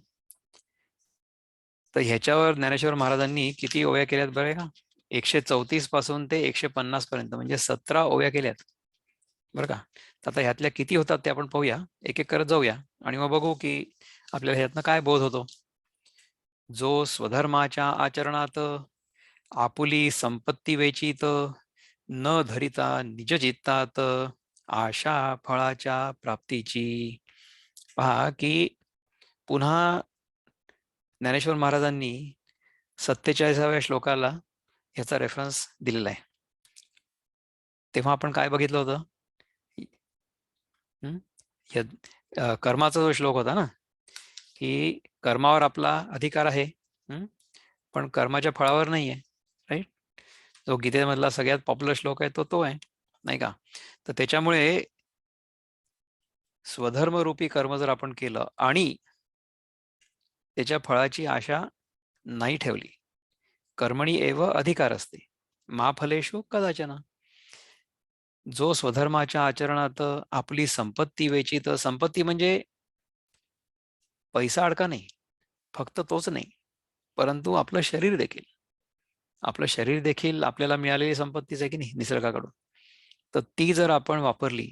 तर ह्याच्यावर ज्ञानेश्वर महाराजांनी किती ओव्या केल्यात बरं का? 134 पासून ते 150 पर्यंत, म्हणजे 17 ओव्या केल्यात बरं का. आता ह्यातल्या किती होतात ते आपण पाहूया, एक एक करत जाऊया आणि मग बघू की आपल्याला ह्यातनं काय बोध होतो. जो स्वधर्माच्या आचरणात आपुली संपत्ती वेचित, न धरिता निज चित्तात आशा फळाच्या प्राप्तीची. पहा की पुन्हा ज्ञानेश्वर महाराजांनी 47व्या श्लोकाला ह्याचा रेफरन्स दिलेला आहे. तेव्हा आपण काय बघितलं होतं, कर्माचा जो श्लोक होता ना, की कर्मावर आपला अधिकार आहे, पण कर्माच्या फळावर नाही आहे. राईट. जो गीतेमधला सगळ्यात पॉप्युलर श्लोक आहे तो आहे, नाही का. तर त्याच्यामुळे स्वधर्मरूपी कर्म जर आपण केलं आणि त्याच्या फळाची आशा नाही ठेवली, कर्मणी एव अधिकार असते, मा फलेषु कदाचन. जो स्वधर्माच्या आचरणात आपली संपत्ती वेचित, संपत्ती म्हणजे पैसा अडका नाही, फक्त तोच नाही, परंतु आपलं शरीर देखील, आपलं शरीर देखील आपल्याला मिळालेली संपत्तीच आहे की नाही निसर्गाकडून. तर ती जर आपण वापरली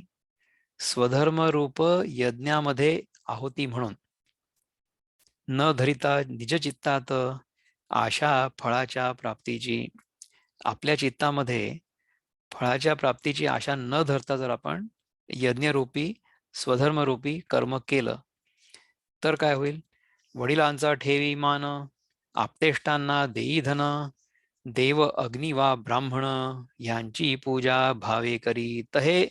स्वधर्म रूप यज्ञामध्ये आहुती म्हणून, न धरिता निज चित्तात आशा फळाच्या प्राप्तीची, आपल्या चित्तामध्ये फळाच्या प्राप्तीची आशा न धरता जर आपण यज्ञरूपी स्वधर्मरूपी कर्म केलं, तर काय होईल. वडिलांचा ठेवी मान, आप्तेष्टांना देई धन, देव अग्नी वा ब्राह्मण यांची पूजा भावे करी. तर हे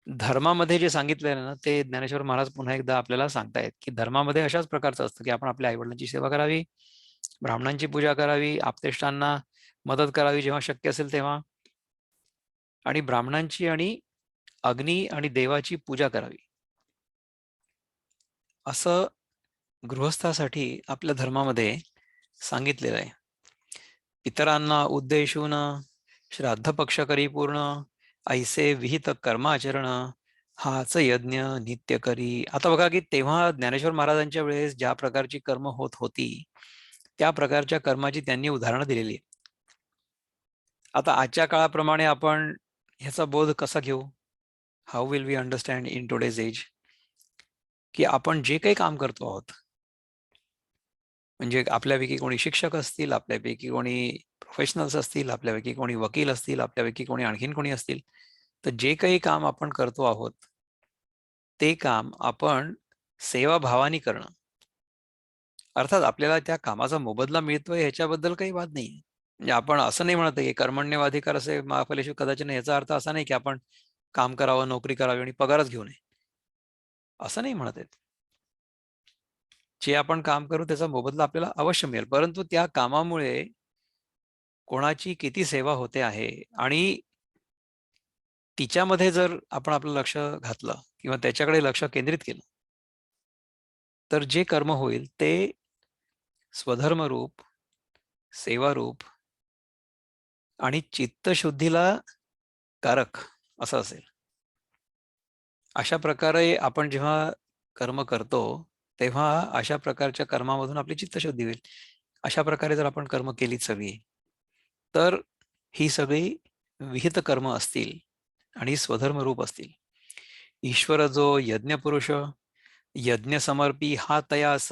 धर्मामध्ये जे सांगितलेलं ना, ते ज्ञानेश्वर महाराज पुन्हा एकदा आपल्याला सांगतायत की धर्मामध्ये अशाच प्रकारचं असतं की आपण आपल्या आईवडिलांची सेवा करावी, ब्राह्मणांची पूजा करावी, आप्तेष्टांना मदत करावी जेव्हा शक्य असेल तेव्हा, आणि ब्राह्मणांची आणि अग्नी आणि देवाची पूजा करावी, असं गृहस्थासाठी आपल्या धर्मामध्ये सांगितलेलं आहे. इतरांना उद्देशून श्राद्ध पक्ष करी पूर्ण, ऐसे विहित कर्माचरण हाच यज्ञ नित्य करी. आता बघा की तेव्हा ज्ञानेश्वर महाराजांच्या वेळेस ज्या प्रकारची कर्म होत होती, त्या प्रकारच्या कर्माची त्यांनी उदाहरणं दिलेली. आता आजच्या काळाप्रमाणे आपण ह्याचा बोध कसा घेऊ, how will we understand in today's age, की आपण जे काही काम करतो आहोत, म्हणजे आपल्यापैकी कोणी शिक्षक असतील, आपल्यापैकी कोणी प्रोफेशनल्स असतील, आपल्यापैकी कोणी वकील असतील, आपल्यापैकी कोणी आणखीन कोणी असतील, तर जे काही काम आपण करतो आहोत, ते काम आपण सेवाभावाने करणं. अर्थात आपल्याला त्या कामाचा मोबदला मिळतोय ह्याच्याबद्दल काही वाद नाही. म्हणजे आपण असं नाही म्हणत की कर्मण्यवाधिकार असे महाफलेषु कदाचित, याचा अर्थ असा नाही की आपण काम करावं, नोकरी करावी आणि पगारच घेऊ नये, असं नाही म्हणत आहेत. जे आपण काम करू त्याचा मोबदला आपल्याला अवश्य मिळेल, परंतु त्या कामामुळे कोणाची किती सेवा होते आहे आणि तिच्यामध्ये जर आपण आपलं लक्ष घातलं किंवा त्याच्याकडे लक्ष केंद्रित केलं, तर जे कर्म होईल ते स्वधर्म रूप, सेवा रूप आणि चित्तशुद्धीला कारक असं असेल. अशा प्रकारे आपण जेव्हा कर्म करतो, तेव्हा अशा प्रकारच्या कर्मामधून आपली चित्तशुद्धी होईल. अशा प्रकारे जर आपण कर्म केलीत सगळी, तर ही सगळी विहित कर्म असतील आणि स्वधर्म रूप असतील. ईश्वर जो यज्ञपुरुष, यज्ञ समर्पी हा तयास,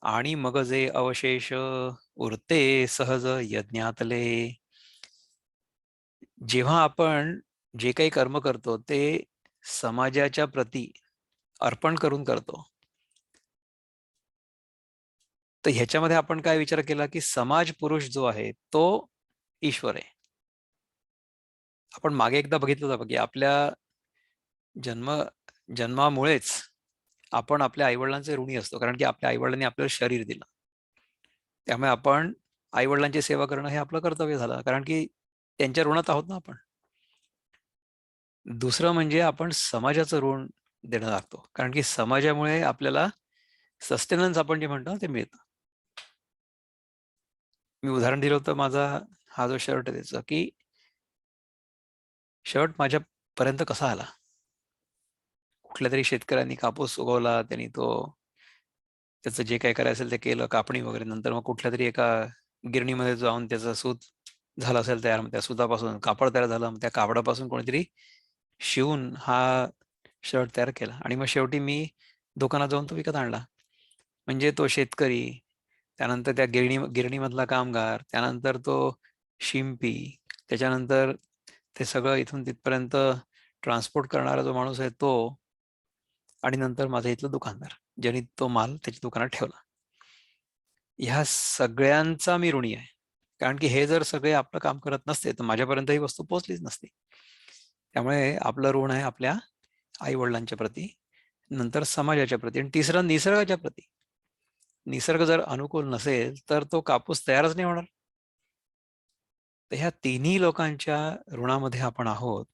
आणि मग जे अवशेष उरते सहज यज्ञातले. जेव्हा आपण जे काही कर्म करतो ते समाजाच्या प्रती अर्पण करून करतो, तर ह्याच्यामध्ये आपण काय विचार केला की समाज पुरुष जो आहे तो ईश्वर आहे. आपण मागे एकदा बघितलं होतं की आपल्या जन्म जन्मामुळेच आपण आपल्या आईवडिलांचे ऋणी असतो, कारण की आपल्या आईवडिलांनी आपल्याला शरीर दिलं. त्यामुळे आपण आईवडिलांची सेवा करणं हे आपलं कर्तव्य झालं, कारण की त्यांच्या ऋणात आहोत ना आपण. दुसरं म्हणजे आपण समाजाचं ऋण देणं लागतो, कारण की समाजामुळे आपल्याला सस्टेनन्स आपण जे म्हणतो ते मिळतं. मी उदाहरण दिलं होतं, माझा हा जो शर्ट आहे त्याचा, की शर्ट माझ्यापर्यंत कसा आला. कुठल्या तरी शेतकऱ्यांनी कापूस उगवला, त्यांनी तो त्याचं जे काय करायचं असेल ते केलं, कापणी वगैरे. नंतर मग कुठल्या तरी एका गिरणीमध्ये जाऊन त्याचं सूत झालं असेल तयार, मग त्या सुतापासून कापड तयार झालं, मग त्या कापडापासून कोणीतरी शिवून हा शर्ट तयार केला, आणि मग शेवटी मी दुकानात जाऊन तो विकत आणला. म्हणजे तो शेतकरी, त्यानंतर त्या गिरणीमधला कामगार, त्यानंतर तो शिंपी, त्याच्यानंतर ते सगळं इथून तिथपर्यंत ट्रान्सपोर्ट करणारा जो माणूस आहे तो, आणि नंतर माझा इथलं दुकानदार, ज्यांनी तो माल त्याच्या दुकानात ठेवला. ह्या सगळ्यांचा मी ऋणी आहे, कारण की हे जर सगळे आपलं काम करत नसते तर माझ्यापर्यंत ही वस्तू पोहोचलीच नसती. त्यामुळे आपलं ऋण आहे आपल्या आई वडिलांच्या प्रती, नंतर समाजाच्या प्रती, आणि तिसरं निसर्गाच्या प्रती. निसर्ग जर अनुकूल नसेल तर तो कापूस तयारच नाही होणार. तर ह्या तिन्ही लोकांच्या ऋणामध्ये आपण आहोत,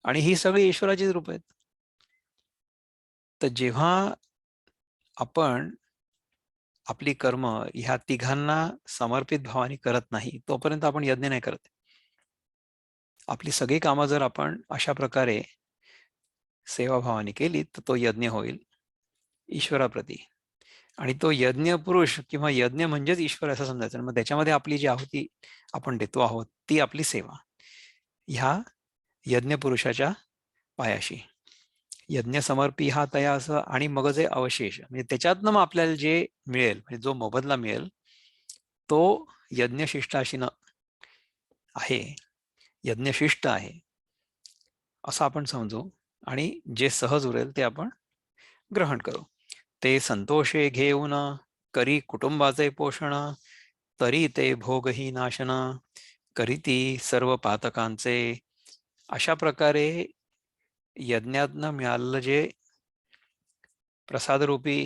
आणि ही सगळी ईश्वराचीच रूप आहेत. तर जेव्हा आपण आपली कर्म ह्या तिघांना समर्पित भावाने करत नाही, तोपर्यंत आपण यज्ञ नाही करत. आपली सगळी कामं जर आपण अशा प्रकारे सेवाभावाने केली तर तो यज्ञ होईल ईश्वराप्रती. आणि तो यज्ञ पुरुष किंवा यज्ञ म्हणजेच ईश्वर असं समजायचं. मग त्याच्यामध्ये आपली जी आहुती आपण देतो आहोत ती आपली सेवा, ह्या यज्ञ पुरुषाच्या पायाशी. यज्ञ समर्पी हा तया असं, आणि मग जे अवशेष म्हणजे त्याच्यातनं मग आपल्याला जे मिळेल, म्हणजे जो मोबदला मिळेल तो यज्ञशिष्टाशीन आहे, यज्ञशिष्ट आहे असं आपण समजू, आणि जे सहज उरेल ते आपण ग्रहण करू. ते संतोषे घेऊन करी कुटुंबाचे पोषण, तरी ते भोगही नाशन, करीती सर्व पातकांचे. अशा प्रकारे यज्ञातनं मिळालेलं जे प्रसादरूपी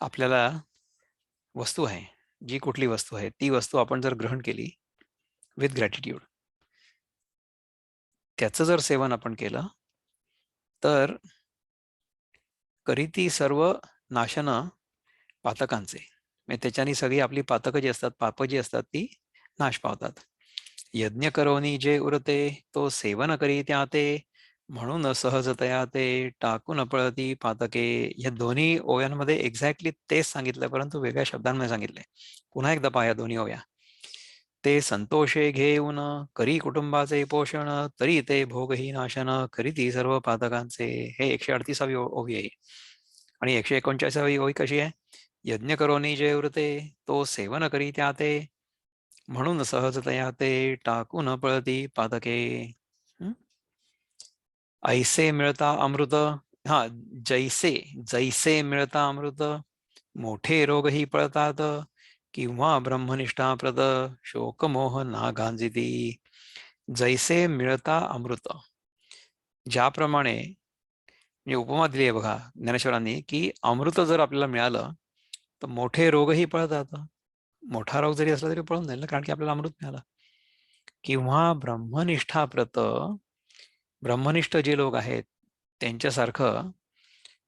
आपल्याला वस्तू आहे, जी कुठली वस्तू आहे ती वस्तू आपण जर ग्रहण केली विथ ग्रॅटिट्यूड, त्याचं जर सेवन आपण केलं, तर करीती सर्व नाशन पातकांचे, म्हणजे त्याच्यानी सगळी आपली पातकं जी असतात, पापं जी असतात ती नाश पावतात. यज्ञ करोनी जे उरते तो सेवन करी त्या ते, म्हणून सहजतया ते टाकून पळती पातके. या दोन्ही ओव्यांमध्ये एक्झॅक्टली तेच सांगितलंय, परंतु वेगळ्या शब्दांमध्ये सांगितलंय. पुन्हा एकदा पहा या दोन्ही ओव्या. ते संतोषे घेऊन करी कुटुंबाचे पोषण, तरी ते भोगही नाशन, करीती सर्व पातकांचे. हे 138वी ओवी आहे. आणि 139वी ओवी कशी आहे? यज्ञ करोनी जे उरते तो सेवन करी त्या ते, म्हणून सहजतया ते टाकून पळती पातके. ऐसे मिळता अमृत, हा, जैसे जैसे मिळता अमृत, मोठे रोगही पळतात, किंवा ब्रह्मनिष्ठा प्रद शोकमोह ना गांजिती. जैसे मिळता अमृत, ज्याप्रमाणे म्हणजे उपमा दिली आहे बघा ज्ञानेश्वरांनी, की अमृत जर आपल्याला मिळालं तर मोठे रोगही पळतात. मोठा रोग जरी असला तरी पळून जाईल ना, कारण की आपल्याला अमृत मिळालं. किंवा ब्रह्मनिष्ठा व्रत, ब्रह्मनिष्ठ जे लोक आहेत त्यांच्यासारखं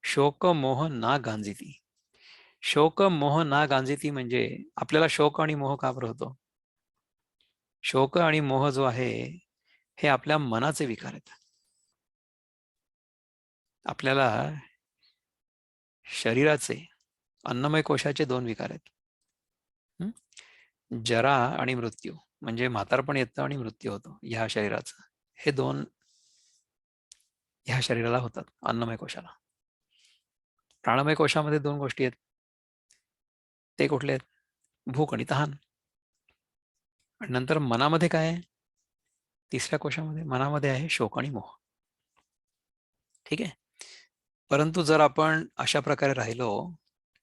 शोक मोह ना गांजिती. शोक मोह ना गांजिती म्हणजे आपल्याला शोक आणि मोह का बरं होतो? शोक आणि मोह जो आहे हे आपल्या मनाचे विकार आहेत. आपल्याला शरीराचे, अन्नमय कोशाचे दोन विकार आहेत. हं? जरा आणि मृत्यू, म्हणजे म्हातारपण येतं आणि मृत्यू होतो ह्या शरीराचं. हे दोन ह्या शरीराला होतात, अन्नमय कोशाला. प्राणमय कोशामध्ये दोन गोष्टी आहेत. ते कुठले आहेत? भूक आणि तहान. आणि नंतर मनामध्ये काय आहे? तिसऱ्या कोशामध्ये मनामध्ये आहे शोक आणि मोह. ठीक आहे. परंतु जर आपण अशा प्रकारे राहिलो,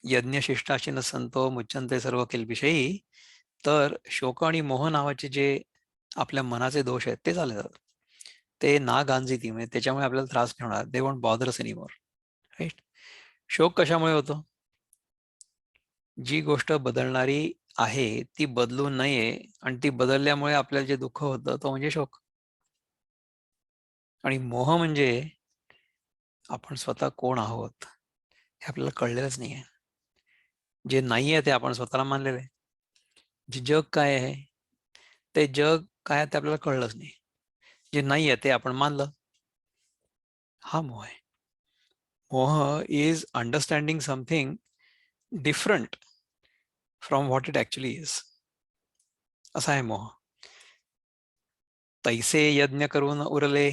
यज्ञशिष्टाशी न संतो मुच्यंते सर्व किल्बिषयी, तर शोक आणि मोह नावाचे जे आपल्या मनाचे दोष आहेत ते चालले जातात. ते ना गांजिती, म्हणजे त्याच्यामुळे आपल्याला त्रास नाही होणार. They won't bother us anymore. Right. शोक कशामुळे होतो? जी गोष्ट बदलणारी आहे ती बदलू नये, आणि ती बदलल्यामुळे आपल्याला जे दुःख होतं तो म्हणजे शोक. आणि मोह म्हणजे आपण स्वतः कोण आहोत हे आपल्याला कळलेलंच नाहीये. जे नाहीये ते आपण स्वतःला मानलेलं आहे. जे जग काय आहे, ते जग काय आहे ते आपल्याला कळलंच नाही. जे नाहीये ते आपण मानलं. हा मोह आहे. मोह is understanding something different from what it actually is. असा आहे मोह. तैसे यज्ञ करून उरले,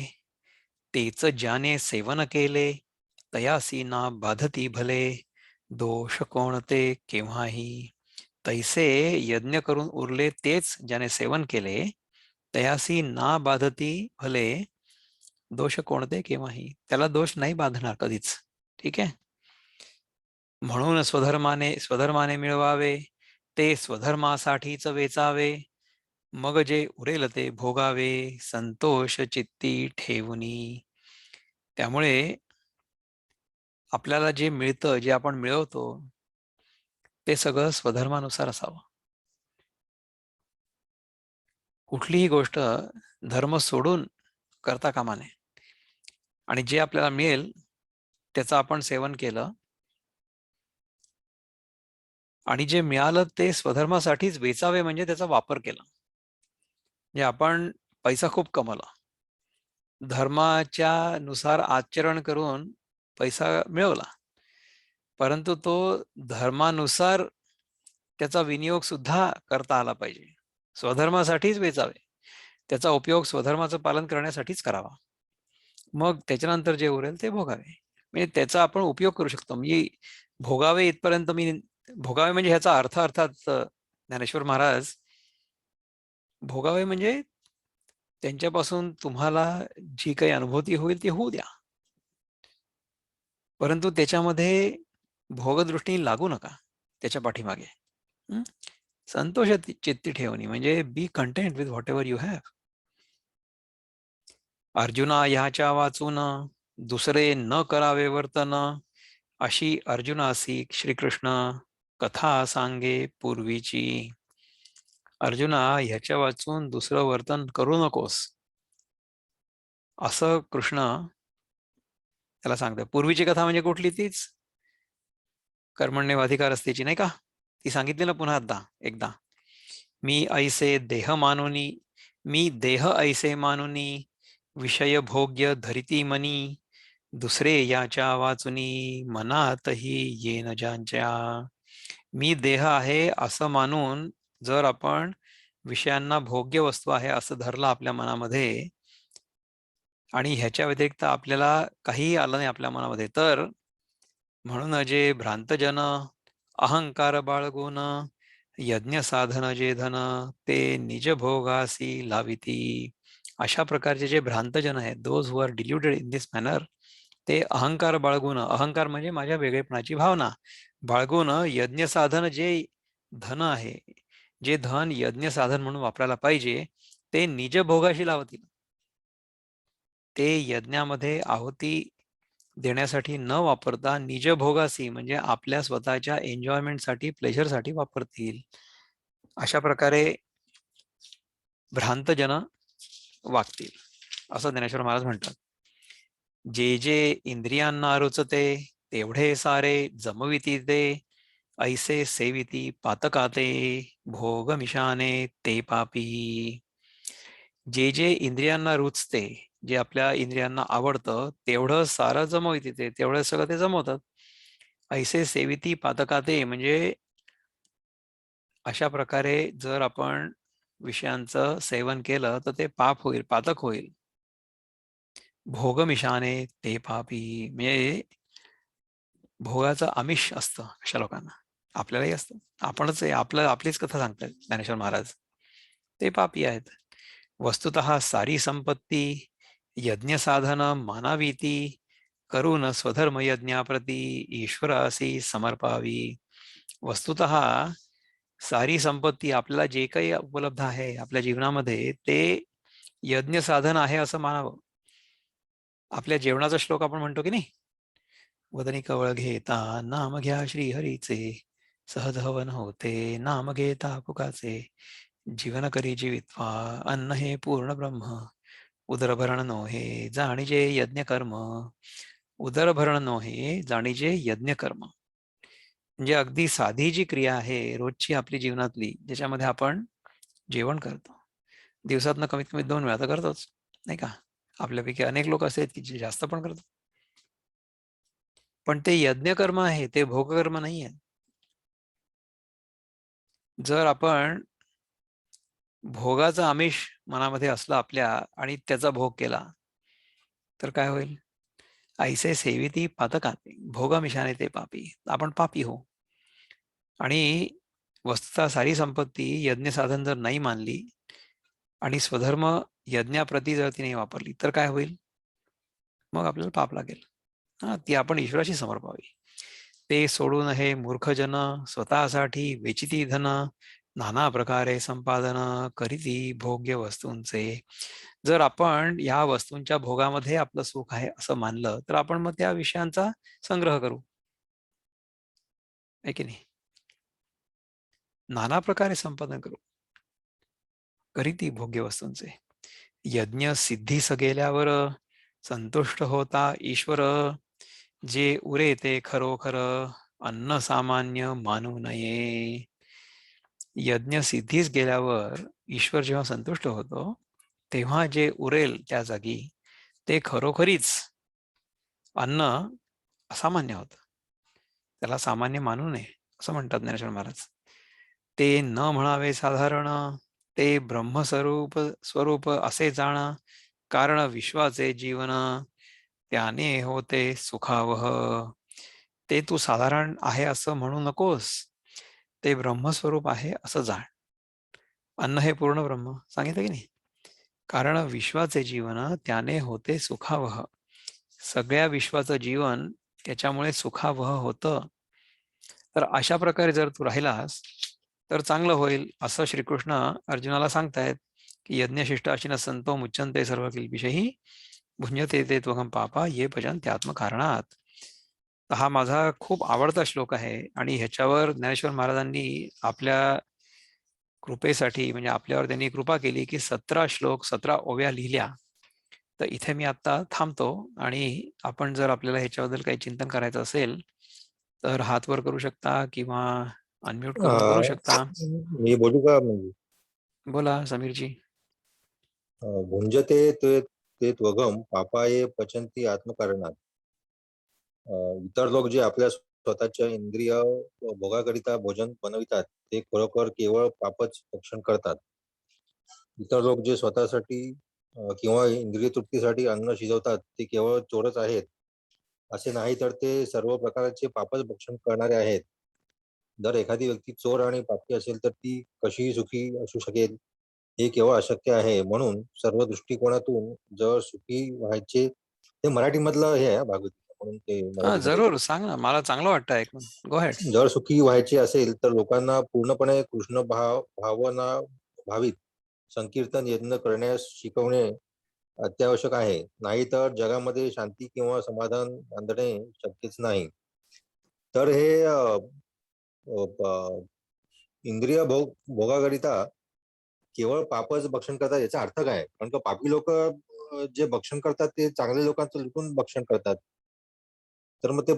तेच ज्याने सेवन केले, तयासी ना बाधती भले, दोष कोणते केव्हाही. तैसे यज्ञ करून उरले तेच ज्याने सेवन केले, तयासी ना बाधती भले, दोष कोणते केव्हाही. त्याला दोष नाही बांधणार कधीच. ठीक आहे. म्हणून स्वधर्माने मिळवावे, ते स्वधर्मासाठीच वेचावे, मग जे उरेल ते भोगावे, संतोष चित्ती ठेवुनी. त्यामुळे आपल्याला जे मिळतं, जे आपण मिळवतो, ते सगळं स्वधर्मानुसार असावं. कुठलीही गोष्ट धर्म सोडून करता कामा नये. आणि जे आपल्याला मिळेल त्याचं आपण सेवन केलं, आणि जे मिळालं ते स्वधर्मासाठीच वेचावे, म्हणजे त्याचा वापर केला. म्हणजे आपण पैसा खूप कमवला, धर्माच्या नुसार आचरण करून पैसा मिळवला, परंतु तो धर्मानुसार त्याचा विनियोग सुद्धा करता आला पाहिजे. स्वधर्मासाठीच वेचावे, त्याचा उपयोग स्वधर्माचं पालन करण्यासाठीच करावा. मग त्याच्यानंतर जे उरेल ते भोगावे. म्हणजे त्याचा आपण उपयोग करू शकतो. म्हणजे भोगावे इथपर्यंत मी, भोगावे म्हणजे ह्याचा अर्थ अर्थात ज्ञानेश्वर महाराज, भोगावे म्हणजे त्यांच्यापासून तुम्हाला जी काही अनुभूती होईल ती होऊ द्या, परंतु त्याच्यामध्ये भोगदृष्टी लागू नका त्याच्या पाठीमागे. संतोष चित्ती ठेवणी म्हणजे be content with whatever you have. Arjuna ह्याच्या वाचून दुसरे न करावे वर्तन, अशी अर्जुनासी श्रीकृष्ण कथा सांगे पूर्वीची. अर्जुना ह्याच्या वाचून दुसरं वर्तन करू नकोस, असं कृष्ण त्याला सांगतोय. पूर्वीची कथा म्हणजे कुठली? तीच कर्मण्येवाधिकार असतेची, नाही का? ती सांगितली ना पुन्हा एकदा. मी ऐसे देह मानुनी, मी देह ऐसे मानुनी, विषय भोग्य धरिती मनी, दुसरे याच्या वाचुनी, मनातही येन ज्यांच्या. मी देह आहे असं मानून जर आपण विषयांना भोग्य वस्तू आहे असं धरलं आपल्या मनामध्ये, आणि ह्याच्या व्यतिरिक्त आपल्याला काहीही आलं नाही आपल्या मनामध्ये, तर म्हणून जे भ्रांतजन अहंकार बाळगून, यज्ञ साधन जे धन, ते निज भोगासी लाविती. अशा प्रकारचे जे भ्रांतजन आहेत, those who are deluded in this manner, ते अहंकार बाळगून, अहंकार म्हणजे माझ्या वेगळेपणाची भावना बाळगून, यज्ञ साधन जे धन आहे, जे धन यज्ञ साधन म्हणून वापरायला पाहिजे, ते निज भोगाशी लावतील. ते यज्ञामध्ये आहुती देण्यासाठी न वापरता निज भोगासी म्हणजे आपल्या स्वतःच्या एन्जॉयमेंटसाठी, प्लेजरसाठी वापरतील. अशा प्रकारे भ्रांतजन वागतील, असं ज्ञानेश्वर महाराज म्हणतात. जे जे इंद्रियांना रुचते तेवढे सारे जमविती ते, ऐसे सेविती पातकाते, भोग मिशाने ते पापी. जे जे इंद्रियांना रुचते, जे आपल्या इंद्रियांना आवडतं तेवढं सारं जमविती ते, तेवढं सगळं ते जमवतात. ऐसे सेविती पातकाते म्हणजे अशा प्रकारे जर आपण विषयांचं सेवन केलं तर ते पाप होईल, पातक होईल. भोगमिशाने ते पापी म्हणजे भोगाचं आमिष असतं अशा लोकांना, आपल्यालाही असतं. आपणच आपलीच कथा सांगतात ज्ञानेश्वर महाराज. ते पापी आहेत. वस्तुतः सारी संपत्ती यज्ञ साधन मानावीती, करून स्वधर्म यज्ञाप्रती ईश्वरासी समर्पावी. वस्तुतः सारी संपत्ती आपल्याला जे काही उपलब्ध आहे आपल्या जीवनामध्ये ते यज्ञ साधन आहे असं मानावं. आपल्या जेवणाचा श्लोक आपण म्हणतो की नाही, वदनी कवळ घेता नाम घ्या श्रीहरीचे, सहज हवन होते नाम घेता पुकाचे, जीवन करी जीवित्वा अन्न हे पूर्ण ब्रह्म, उदरभरण नोहे जाणीजे यज्ञ कर्म. उदरभरण नोहे जाणीजे यज्ञ कर्म म्हणजे अगदी साधी जी क्रिया आहे रोजची आपली जीवनातली, ज्याच्यामध्ये आपण जेवण करतो, दिवसातनं कमीत कमी 2 वेळा तर करतोच, नाही का? आपल्यापैकी अनेक लोक असे आहेत की जे जास्त पण करतात. पण ते यज्ञकर्म आहे, ते भोगकर्म नाही आहे. जर आपण भोगाचा आमिष मनामध्ये असला आपल्या आणि त्याचा भोग केला तर काय होईल? ऐसे सेविती पातकाते भोगामिशाने ते पापी, आपण पापी हो. आणि वस्तुतः सारी संपत्ती यज्ञ साधन जर नाही मानली आणि स्वधर्म यज्ञाप्रती जर ती नाही वापरली तर काय होईल? मग आपल्याला पाप लागेल. ती आपण ईश्वराशी समर्पावी. ते सोडून हे मूर्खजन स्वतःसाठी वेचिती धन, नाना प्रकारे संपादन करीती भोग्य वस्तूंचे. जर आपण या वस्तूंच्या भोगामध्ये आपलं सुख आहे असं मानलं तर आपण मग त्या विषयांचा संग्रह करू, आहे की नाही? नाना प्रकारे संपादन करू, करीती भोग्य वस्तूंचे. यज्ञ सिद्धीस गेल्यावर संतुष्ट होता ईश्वर, जे उरे ते खरोखर अन्न सामान्य मानू नये. यज्ञ सिद्धीस गेल्यावर ईश्वर जेव्हा संतुष्ट होतो तेव्हा जे उरेल त्या जागी ते खरोखरीच अन्न असामान्य होतं, त्याला सामान्य मानू नये असं म्हणतात ज्ञानेश्वर महाराज. ते न म्हणावे साधारण, ते ब्रह्मस्वरूप स्वरूप असे जाण, कारण विश्वाचे जीवन त्याने होते सुखावह. ते तू साधारण आहे असं म्हणू नकोस, ते ब्रह्मस्वरूप आहे असं जाण. अन्न हे पूर्ण ब्रह्म सांगितलं की नाही? कारण विश्वाचे जीवन त्याने होते सुखावह. सगळ्या विश्वाचं जीवन त्याच्यामुळे सुखावह होतं. तर अशा प्रकारे जर तू राहिलास तर चांगलं होईल असं श्रीकृष्ण अर्जुनाला सांगतायत की यज्ञशिष्टाशिन संतो मुच्यंते सर्व किल्बिषही, भुंजते ते त्वगम पापा ये भजन्ते आत्मकारणात. हा माझा खूप आवडता श्लोक आहे आणि ह्याच्यावर ज्ञानेश्वर महाराजांनी आपल्या कृपेसाठी म्हणजे आपल्यावर त्यांनी कृपा केली की 17 श्लोक 17 ओव्या लिहिल्या. तर इथे मी आता थांबतो आणि आपण जर आपल्याला ह्याच्याबद्दल काही चिंतन करायचं असेल तर हात वर करू शकता किंवा अनम्यूट करून बोलू शकता. मी बोलू का? म्हणजे बोला समीरजी. भुंजते ते त्वगम पापाये पचंती आत्मकारणात. इतर लोक जे आपल्या स्वतःच्या इंद्रिय भोगाकरिता भोजन बनवितात ते खरोखर केवळ पापच भक्षण करतात. इतर लोक जे स्वतःसाठी किंवा इंद्रिय तृप्तीसाठी अन्न शिजवतात ते केवळ चोरच आहेत असे नाही, तर ते सर्व प्रकारचे पापच भक्षण करणारे आहेत. जर एखादी व्यक्ती चोर आणि पापी असेल तर ती कशीही सुखी असू शकेल हे केवळ अशक्य आहे. म्हणून सर्व दृष्टिकोनातून जर सुखी व्हायचे, ते मराठीमधलं हे आहे भागवत म्हणून ते मराठीमध्ये. जरूर सांग ना, मला चांगलं वाटतं ऐकून. गो हेड. जर सुखी व्हायचे असेल तर लोकांना पूर्णपणे कृष्ण भावना भावित संकीर्तन यज्ञ करण्यास शिकवणे अत्यावश्यक आहे. नाहीतर जगामध्ये शांती किंवा समाधान आणणे शक्यच नाही. तर हे इंद्रिय भोगाकरिता केवळ पापच भक्षण करतात याचा अर्थ काय? कारण का पापी लोक जे भक्षण करतात ते चांगल्या लोकांचं लुटून भक्षण करतात. तर मग ते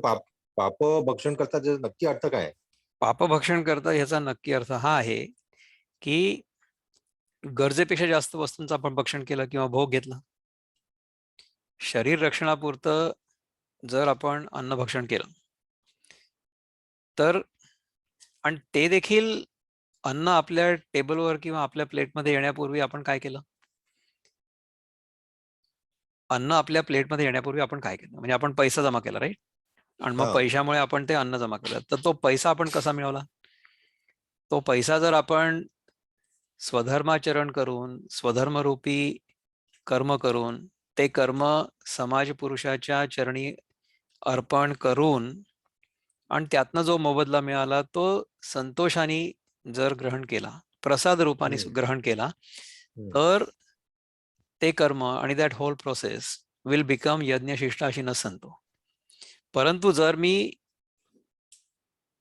पाप भक्षण करतात याचा नक्की अर्थ काय आहे? पापभक्षण करता याचा नक्की अर्थ हा आहे की गरजेपेक्षा जास्त वस्तूंचं आपण भक्षण केलं किंवा भोग घेतला. शरीर रक्षणापुरतं जर आपण अन्न भक्षण केलं तर, आणि ते देखील अन्न आपल्या टेबलवर किंवा आपल्या प्लेटमध्ये येण्यापूर्वी आपण काय केलं? अन्न आपल्या प्लेटमध्ये येण्यापूर्वी आपण काय केलं? म्हणजे आपण पैसा जमा केला, राईट? आणि मग हा. पैशामुळे आपण ते अन्न जमा केलं. तर तो पैसा आपण कसा मिळवला? तो पैसा जर आपण स्वधर्माचरण करून, स्वधर्मरूपी कर्म करून, ते कर्म समाज पुरुषाच्या चरणी अर्पण करून आणि त्यातनं जो मोबदला मिळाला तो संतोषाने जर ग्रहण केला, प्रसाद रूपाने ग्रहण केला, तर ते कर्म आणि that whole process will become यज्ञशिष्टाशी न संतो. परंतु जर मी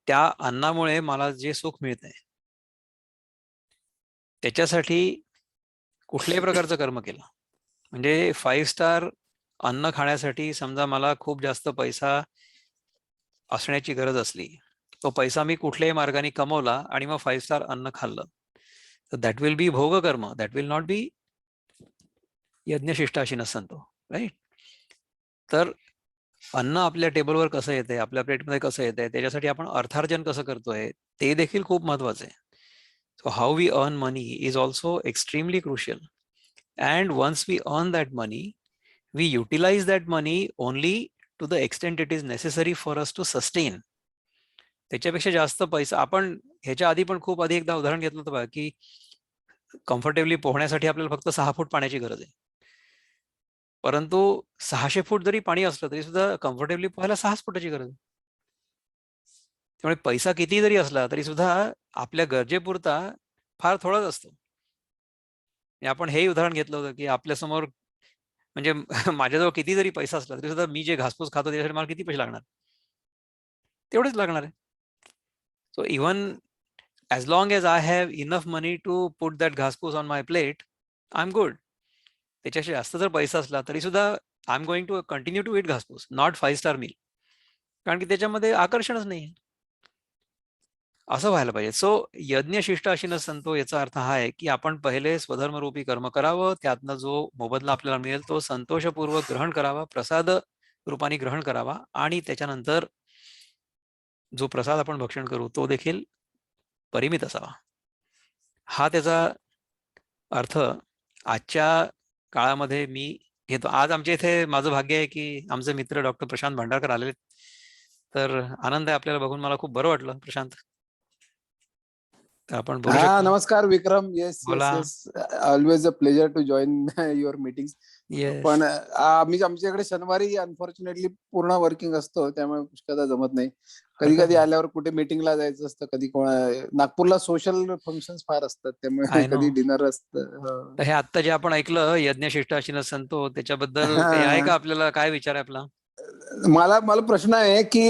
त्या अन्नामुळे मला जे सुख मिळतंय त्याच्यासाठी कुठल्याही प्रकारचं कर्म केलं, म्हणजे 5 स्टार अन्न खाण्यासाठी समजा मला खूप जास्त पैसा असण्याची गरज असली, तो पैसा मी कुठल्याही मार्गाने कमवला आणि मग 5 स्टार अन्न खाल्लं, तर दॅट विल बी भोगकर्म, दॅट विल नॉट बी यज्ञशिष्टाशी न संतो, राईट? तर अन्न आपल्या टेबलवर कसं येतंय, आपल्या प्लेटमध्ये कसं येतंय, त्याच्यासाठी आपण अर्थार्जन कसं करतोय ते देखील खूप महत्वाचं आहे. So how we earn money is also extremely crucial. And once we earn that money, we utilise that money only to the extent it is necessary for us to sustain. त्याच्यापेक्षा जास्त पैसा आपण ह्याच्या आधी पण खूप आधी एकदा उदाहरण घेतलं होतं बघा, की कम्फर्टेबली पोहण्यासाठी आपल्याला फक्त 6 फूट पाण्याची गरज आहे. परंतु 600 फूट जरी पाणी असलं तरी सुद्धा कम्फर्टेबली पोहायला 6 फुटाची गरज आहे. त्यामुळे पैसा किती जरी असला तरी सुद्धा आपल्या गरजेपुरता फार थोडाच असतो. आपण हेही उदाहरण घेतलं होतं की आपल्यासमोर म्हणजे माझ्याजवळ किती जरी पैसा असला तरी सुद्धा मी जे घासपूस खातो त्यासाठी मला किती पैसे लागणार? तेवढेच लागणार आहे. So even as long as I have enough money to put that घासपूस on my plate, I'm good. त्याच्याशी जास्त जर पैसा असला तरी सुद्धा I am going to continue to it घासपूस, नॉट 5 स्टार मील, कारण की त्याच्यामध्ये आकर्षणच नाही. असं व्हायला पाहिजे. सो यज्ञशिष्टाशी संतो याचा अर्थ हा आहे की आपण पहिले स्वधर्मरूपी कर्म करावं, त्यातनं जो मोबदला आपल्याला मिळेल तो संतोषपूर्वक ग्रहण करावा, प्रसाद रूपाने ग्रहण करावा, आणि त्याच्यानंतर जो प्रसाद आपण भक्षण करू तो देखील परिमित असावा. हा त्याचा अर्थ आजच्या काळामध्ये मी घेतो. आज आमच्या इथे माझं भाग्य आहे की आमचे मित्र डॉक्टर प्रशांत भांडारकर आलेले, तर आनंद आहे आपल्याला बघून. मला खूप बरं वाटलं प्रशांत. तर आपण बोलू शकतो. नमस्कार विक्रम. येस बोला. Yes always a pleasure to join your meetings. Yes. पण आमच्याकडे शनिवारी अनफॉर्च्युनेटली पूर्ण वर्किंग असतो, त्यामुळे पुष्कळदा जमत नाही. कधी कधी आल्यावर कुठे मीटिंगला जायचं असतं, कधी नागपूरला सोशल फंक्शन्स फार असतात, त्यामुळे I know. कधी डिनर असतं. तर हे आता जे आपण ऐकलं यज्ञशिष्टाशी संतो, त्याच्याबद्दल काही आहे का आपल्याला? काय विचार आहे आपला? मला प्रश्न आहे की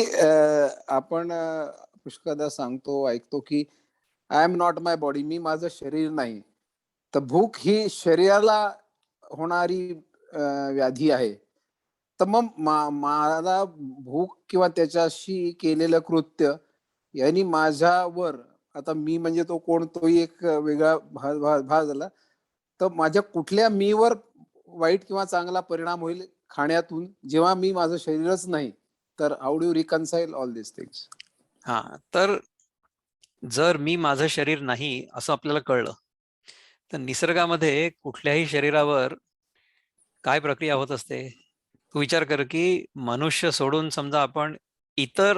आपण पुष्कळदा सांगतो, ऐकतो की I am not my body, मी माझं शरीर नाही. तर भूक ही शरीराला होणारी व्याधी आहे. तर मग मला भूक किंवा त्याच्याशी केलेलं कृत्य यांनी माझ्यावर, आता मी म्हणजे तो कोण, तोही एक वेगळा भाग झाला, तर माझ्या कुठल्या मीवर वाईट किंवा चांगला परिणाम होईल खाण्यातून, जेव्हा मी माझं शरीरच नाही. तर how do you reconcile all this things? हा, तर जर मी माझं शरीर नाही असं आपल्याला कळलं तर निसर्गामध्ये कुठल्याही शरीरावर काय प्रक्रिया होत असते? तू विचार कर की मनुष्य सोडून समजा आपण इतर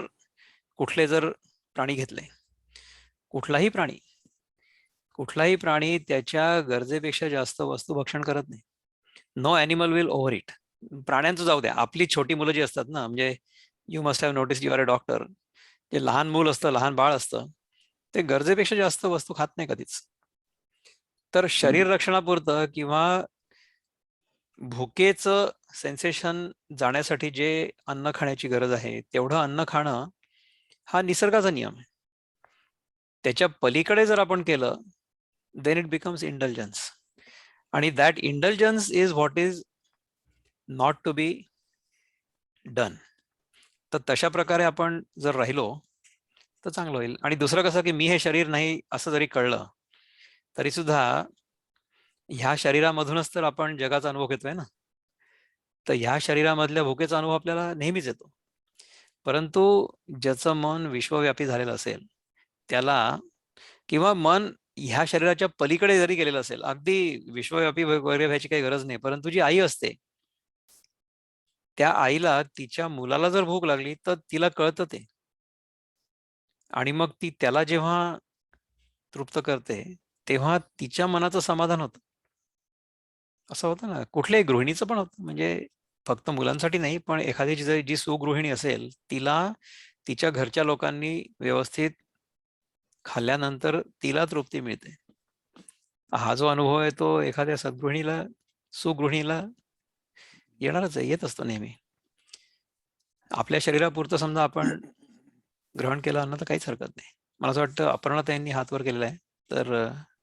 कुठले जर प्राणी घेतले, कुठलाही प्राणी त्याच्या गरजेपेक्षा जास्त वस्तू भक्षण करत नाही. No animal will overeat. प्राण्यांचं जाऊ द्या, आपली छोटी मुलं जी असतात ना, म्हणजे you must have notice, you are a doctor, जे लहान मूल असतं, लहान बाळ असतं, ते गरजेपेक्षा जास्त वस्तू खात नाही कधीच. तर शरीर रक्षणापुरतं किंवा भुकेचं सेन्सेशन जाण्यासाठी जे अन्न खाण्याची गरज आहे तेवढं अन्न खाणं हा निसर्गाचा नियम आहे. त्याच्या पलीकडे जर आपण केलं then it becomes indulgence. आणि that indulgence is what is not to be done. तर तशा प्रकारे आपण जर राहिलो तर चांगलं होईल. आणि दुसरं कसं की मी हे शरीर नाही असं जरी कळलं तरी सुद्धा ह्या शरीरामधूनच तर आपण जगाचा अनुभव घेतोय ना. तर ह्या शरीरामधल्या भुकेचा अनुभव आपल्याला नेहमीच येतो. परंतु ज्याचं मन विश्वव्यापी झालेलं असेल त्याला, किंवा मन ह्या शरीराच्या पलीकडे जरी गेलेलं असेल, अगदी विश्वव्यापी वगैरे व्हायची काही गरज नाही, परंतु जी आई असते त्या आईला तिच्या मुलाला जर भूक लागली तर तिला कळतं ते, आणि मग ती त्याला जेव्हा तृप्त करते तेव्हा तिच्या मनाचं समाधान होतं. असं होतं ना, कुठल्याही गृहिणीचं पण होतं. म्हणजे फक्त मुलांसाठी नाही, पण एखादी जी सुगृहिणी असेल तिला तिच्या घरच्या लोकांनी व्यवस्थित खाल्ल्यानंतर तिला तृप्ती मिळते. हा जो अनुभव आहे तो एखाद्या सद्गृहिणीला, सुगृहिणीला येणारच आहे, येत असतो नेहमी. आपल्या शरीरापुरतं समजा आपण ग्रहण केलं अन्न तर काहीच हरकत नाही. मला असं वाटतं अपर्णाताईंनी हात वर केलेला आहे, तर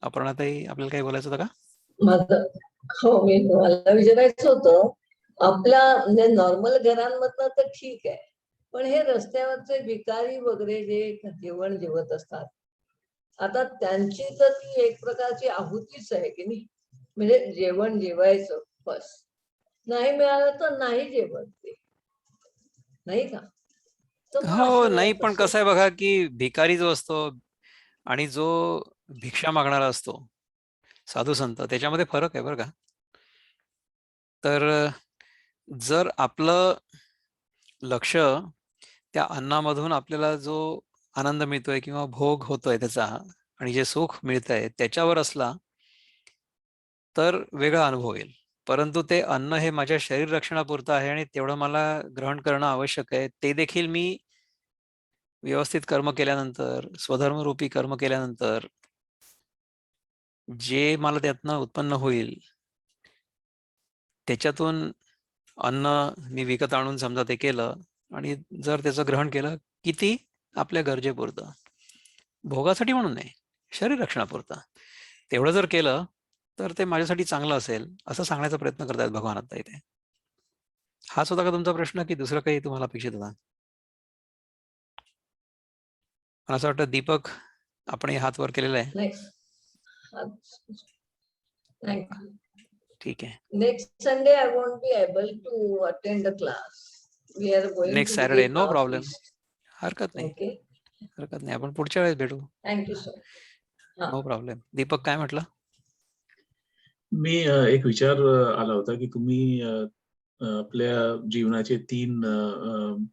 अपर्णाताई आपल्याला काही बोलायचं होतं का? माझं मी मला विचारायचं होतं, आपल्या म्हणजे नॉर्मल घरांमधनं तर ठीक आहे, पण हे रस्त्यावरचे भिकारी वगैरे जे जेवण जेवत असतात, आता त्यांची तर ती एक प्रकारची आहुतीच आहे की नाही. म्हणजे जेवण जेवायचं बस, नाही मिळालं तर नाही जेवण ते, नाही का? तर मग हो अशा नाही, वेळेला पण कसं आहे बघा की भिकारी जो असतो आणि जो भिक्षा मागणारा असतो साधू संत, त्याच्यामध्ये फरक आहे बरं का. तर जर आपलं लक्ष त्या अन्नामधून आपल्याला जो आनंद मिळतोय किंवा भोग होतोय त्याचा, आणि जे सुख मिळतंय त्याच्यावर असला तर वेगळा अनुभव येईल. परंतु ते अन्न हे माझ्या शरीर रक्षणापुरतं आहे आणि तेवढं मला ग्रहण करणं आवश्यक आहे, ते देखील मी व्यवस्थित कर्म केल्यानंतर, स्वधर्मरूपी कर्म केल्यानंतर जे मला त्यातनं उत्पन्न होईल त्याच्यातून अन्न मी विकत आणून समजा ते केलं, आणि जर त्याचं ग्रहण केलं किती आपल्या गरजेपुरतं, भोगासाठी म्हणून नाही, शरीर रक्षणापुरतं, तेवढं जर केलं तर ते माझ्यासाठी चांगलं असेल असं सांगण्याचा प्रयत्न करतायत भगवान आता इथे. हाच होता का तुमचा प्रश्न की दुसरं काही तुम्हाला अपेक्षित होता? मला असं वाटतं दीपक आपण हात वर केलेला आहे. थँक्यू. ठीक आहे. Next Sunday I won't be able to attend the class. We are going next to Saturday, visit no north problem. East. हरकत नाही, ओके, हरकत नाही, आपण पुढच्या वेळेस भेटू. Thank you sir. No problem. Deepak काय म्हटलं? मी एक विचार आला होता की तुम्ही आपल्या जीवनाचे 3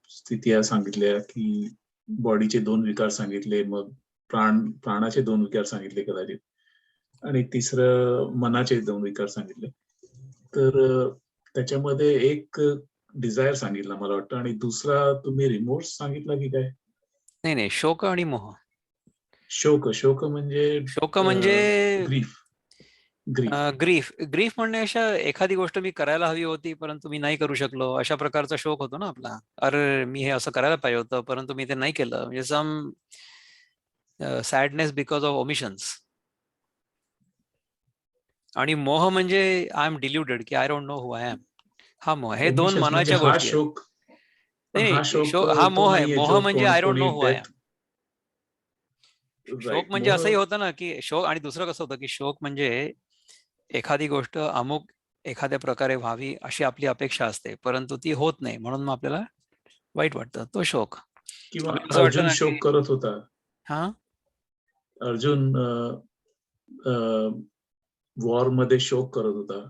स्थिती सांगितल्या, की बॉडीचे 2 विकार सांगितले, मग प्राणाचे 2 विकार सांगितले कदाचित, आणि तिसरं मनाचे 2 विकार सांगितले. तर त्याच्यामध्ये एक डिझायर सांगितला मला वाटतं, आणि दुसरा तुम्ही रिमोर्स सांगितला की काय? नाही नाही, शोक आणि मोह. शोक म्हणजे शोक म्हणजे ग्रीफ. ग्रीफ म्हणण्यापेक्षा एखादी गोष्ट मी करायला हवी होती परंतु मी नाही करू शकलो, अशा प्रकारचा शोक होतो ना आपला. अरे मी हे असं करायला पाहिजे होतं परंतु मी ते नाही केलं, म्हणजे some sadness because of omissions. आणि मोह म्हणजे आय एम डिल्युडेड की I don't know who I am. हा मोह. हे 2 Omissions म्हणजे मनाच्या हा गोष्टी आहेत. शोक, पण हा नाही शोक हा तो मोह आहे. नाहीये मोह जो म्हणजे आय डोंट नो कोणी हु आय एम. डेथ. शोक म्हणजे असंही होतं ना की शोक, आणि दुसरं कसं होतं की शोक म्हणजे एखादी गोष्ट अमुक एखाद्या प्रकारे व्हावी अशी आपली अपेक्षा असते परंतु ती होत नाही, म्हणून मग आपल्याला वाईट वाटतं, तो शोक. किंवा आपल्याला असं वाटतं अर्जुन ना की शोक करत होता. हा अर्जुन वॉर मध्ये शोक करत होता,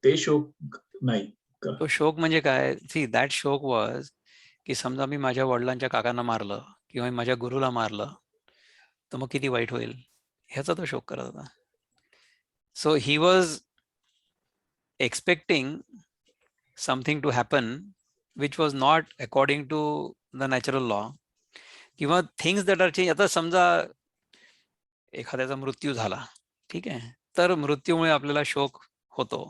ते शोक नाही का? तो शोक म्हणजे काय? सी दॅट शोक वॉज की समजा मी माझ्या वडिलांच्या काकांना मारलं किंवा मी माझ्या गुरुला मारलं तर मग किती वाईट होईल, ह्याचा तो शोक करत होता. So he was expecting something to happen which was not according to the natural law, किंवा things that are changed. आता समजा एखाद्याचा मृत्यू झाला, ठीक आहे, तर मृत्यूमुळे आपल्याला शोक होतो,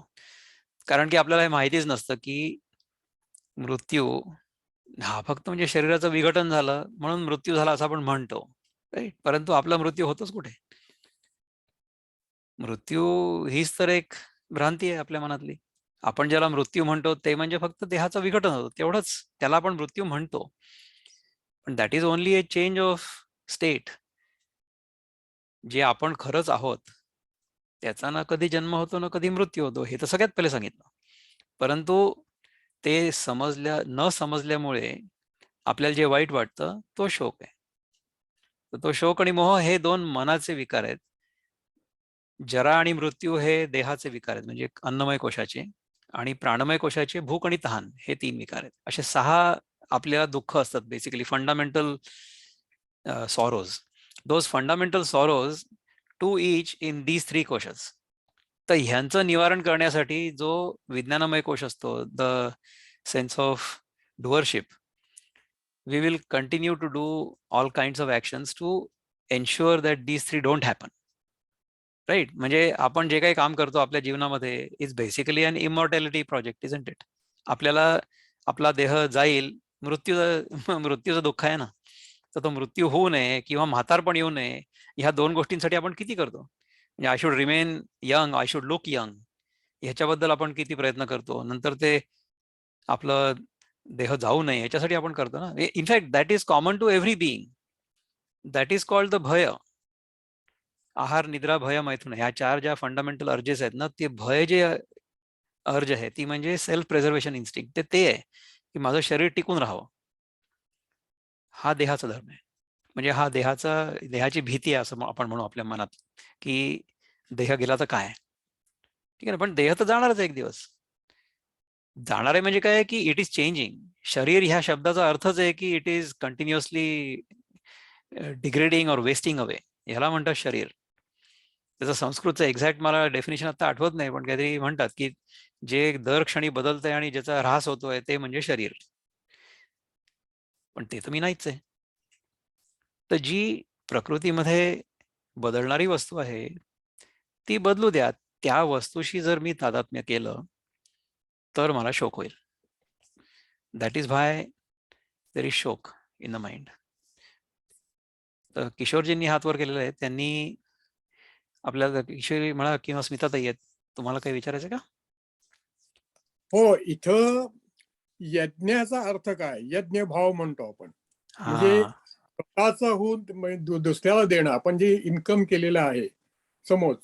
कारण की आपल्याला हे माहितीच नसतं की मृत्यू हा फक्त म्हणजे शरीराचं विघटन झालं म्हणून मृत्यू झाला असं आपण म्हणतो, राईट. परंतु आपला मृत्यू होतोच कुठे? मृत्यू हीच तर एक भ्रांती आहे आपल्या मनातली. आपण ज्याला मृत्यू म्हणतो ते म्हणजे फक्त देहाचं विघटन होतं तेवढंच, त्याला आपण मृत्यू म्हणतो. पण that is only A change of state. जे आपण खरंच आहोत त्याचा ना कधी जन्म होतो ना कधी मृत्यू होतो, हे तर सगळ्यात पहिले सांगितलं. परंतु ते न समजल्यामुळे आपल्याला जे वाईट वाटतं तो शोक आहे. तर तो शोक आणि मोह हे दोन मनाचे विकार आहेत. जरा आणि मृत्यू हे देहाचे विकार आहेत, म्हणजे अन्नमय कोशाचे, आणि प्राणमय कोशाचे भूक आणि तहान हे 3 विकार आहेत. असे 6 आपल्याला दुःख असतात, basically fundamental sorrows. Those fundamental sorrows to each in these 3 कोशस. तर ह्यांचं निवारण करण्यासाठी जो विज्ञानमय कोश असतो, the sense of doership, we will continue to do all kinds of actions to ensure that these 3 don't happen. Right? म्हणजे आपण जे काही काम करतो आपल्या जीवनामध्ये is basically an immortality project, isn't it? आपल्याला आपला देह जाईल, मृत्यूचं दुःख आहे ना, तर तो मृत्यू होऊ नये किंवा म्हातारपण येऊ नये, ह्या 2 गोष्टींसाठी आपण किती करतो. म्हणजे I should remain young, I should look young, ह्याच्याबद्दल आपण किती प्रयत्न करतो. नंतर ते आपलं देह जाऊ नये याच्यासाठी आपण करतो ना. In fact that is common to every being. That is called the भय. आहार, निद्रा, भय, मैथुन, ह्या 4 ज्या फंडामेंटल अर्जेस आहेत ना, ते भय जे अर्ज आहे ती म्हणजे सेल्फ प्रिझर्वेशन इन्स्टिंक्ट. ते आहे की माझं शरीर टिकून राहावं. हा देहाचा धर्म आहे. म्हणजे हा देहाची भीती आहे असं आपण म्हणू आपल्या मनात, की देह गेला तर काय. ठीक आहे ना, पण देह तर जाणारच एक दिवस. जाणार आहे म्हणजे काय की इट इज चेंजिंग. शरीर ह्या शब्दाचा अर्थच आहे की इट इज कंटिन्युअसली डिग्रेडिंग और वेस्टिंग अवे, ह्याला म्हणतात शरीर. त्याचं संस्कृतचं एक्झॅक्ट मला डेफिनेशन आता आठवत नाही, पण काहीतरी म्हणतात की जे दर क्षणी बदलतंय आणि ज्याचा ऱ्हास होतोय ते म्हणजे शरीर. पण ते तर मी नाहीच आहे. तर जी प्रकृतीमध्ये बदलणारी वस्तू आहे ती बदलू द्या. त्या वस्तूशी जर मी तादात्म्य केलं तर मला शोक होईल. That is why there is शोक इन द माइंड. तर किशोरजींनी हात वर केलेला आहे, त्यांनी आपल्याला, किशोरी म्हणा किंवा स्मिताताई आहेत, तुम्हाला काही विचारायचं का? हो, इथं यज्ञाचा अर्थ काय? यज्ञ भाव म्हणतो आपण. म्हणजे स्वतःचा होऊन म्हणजे दुसऱ्याला देणं. आपण जे इन्कम केलेलं आहे समोर,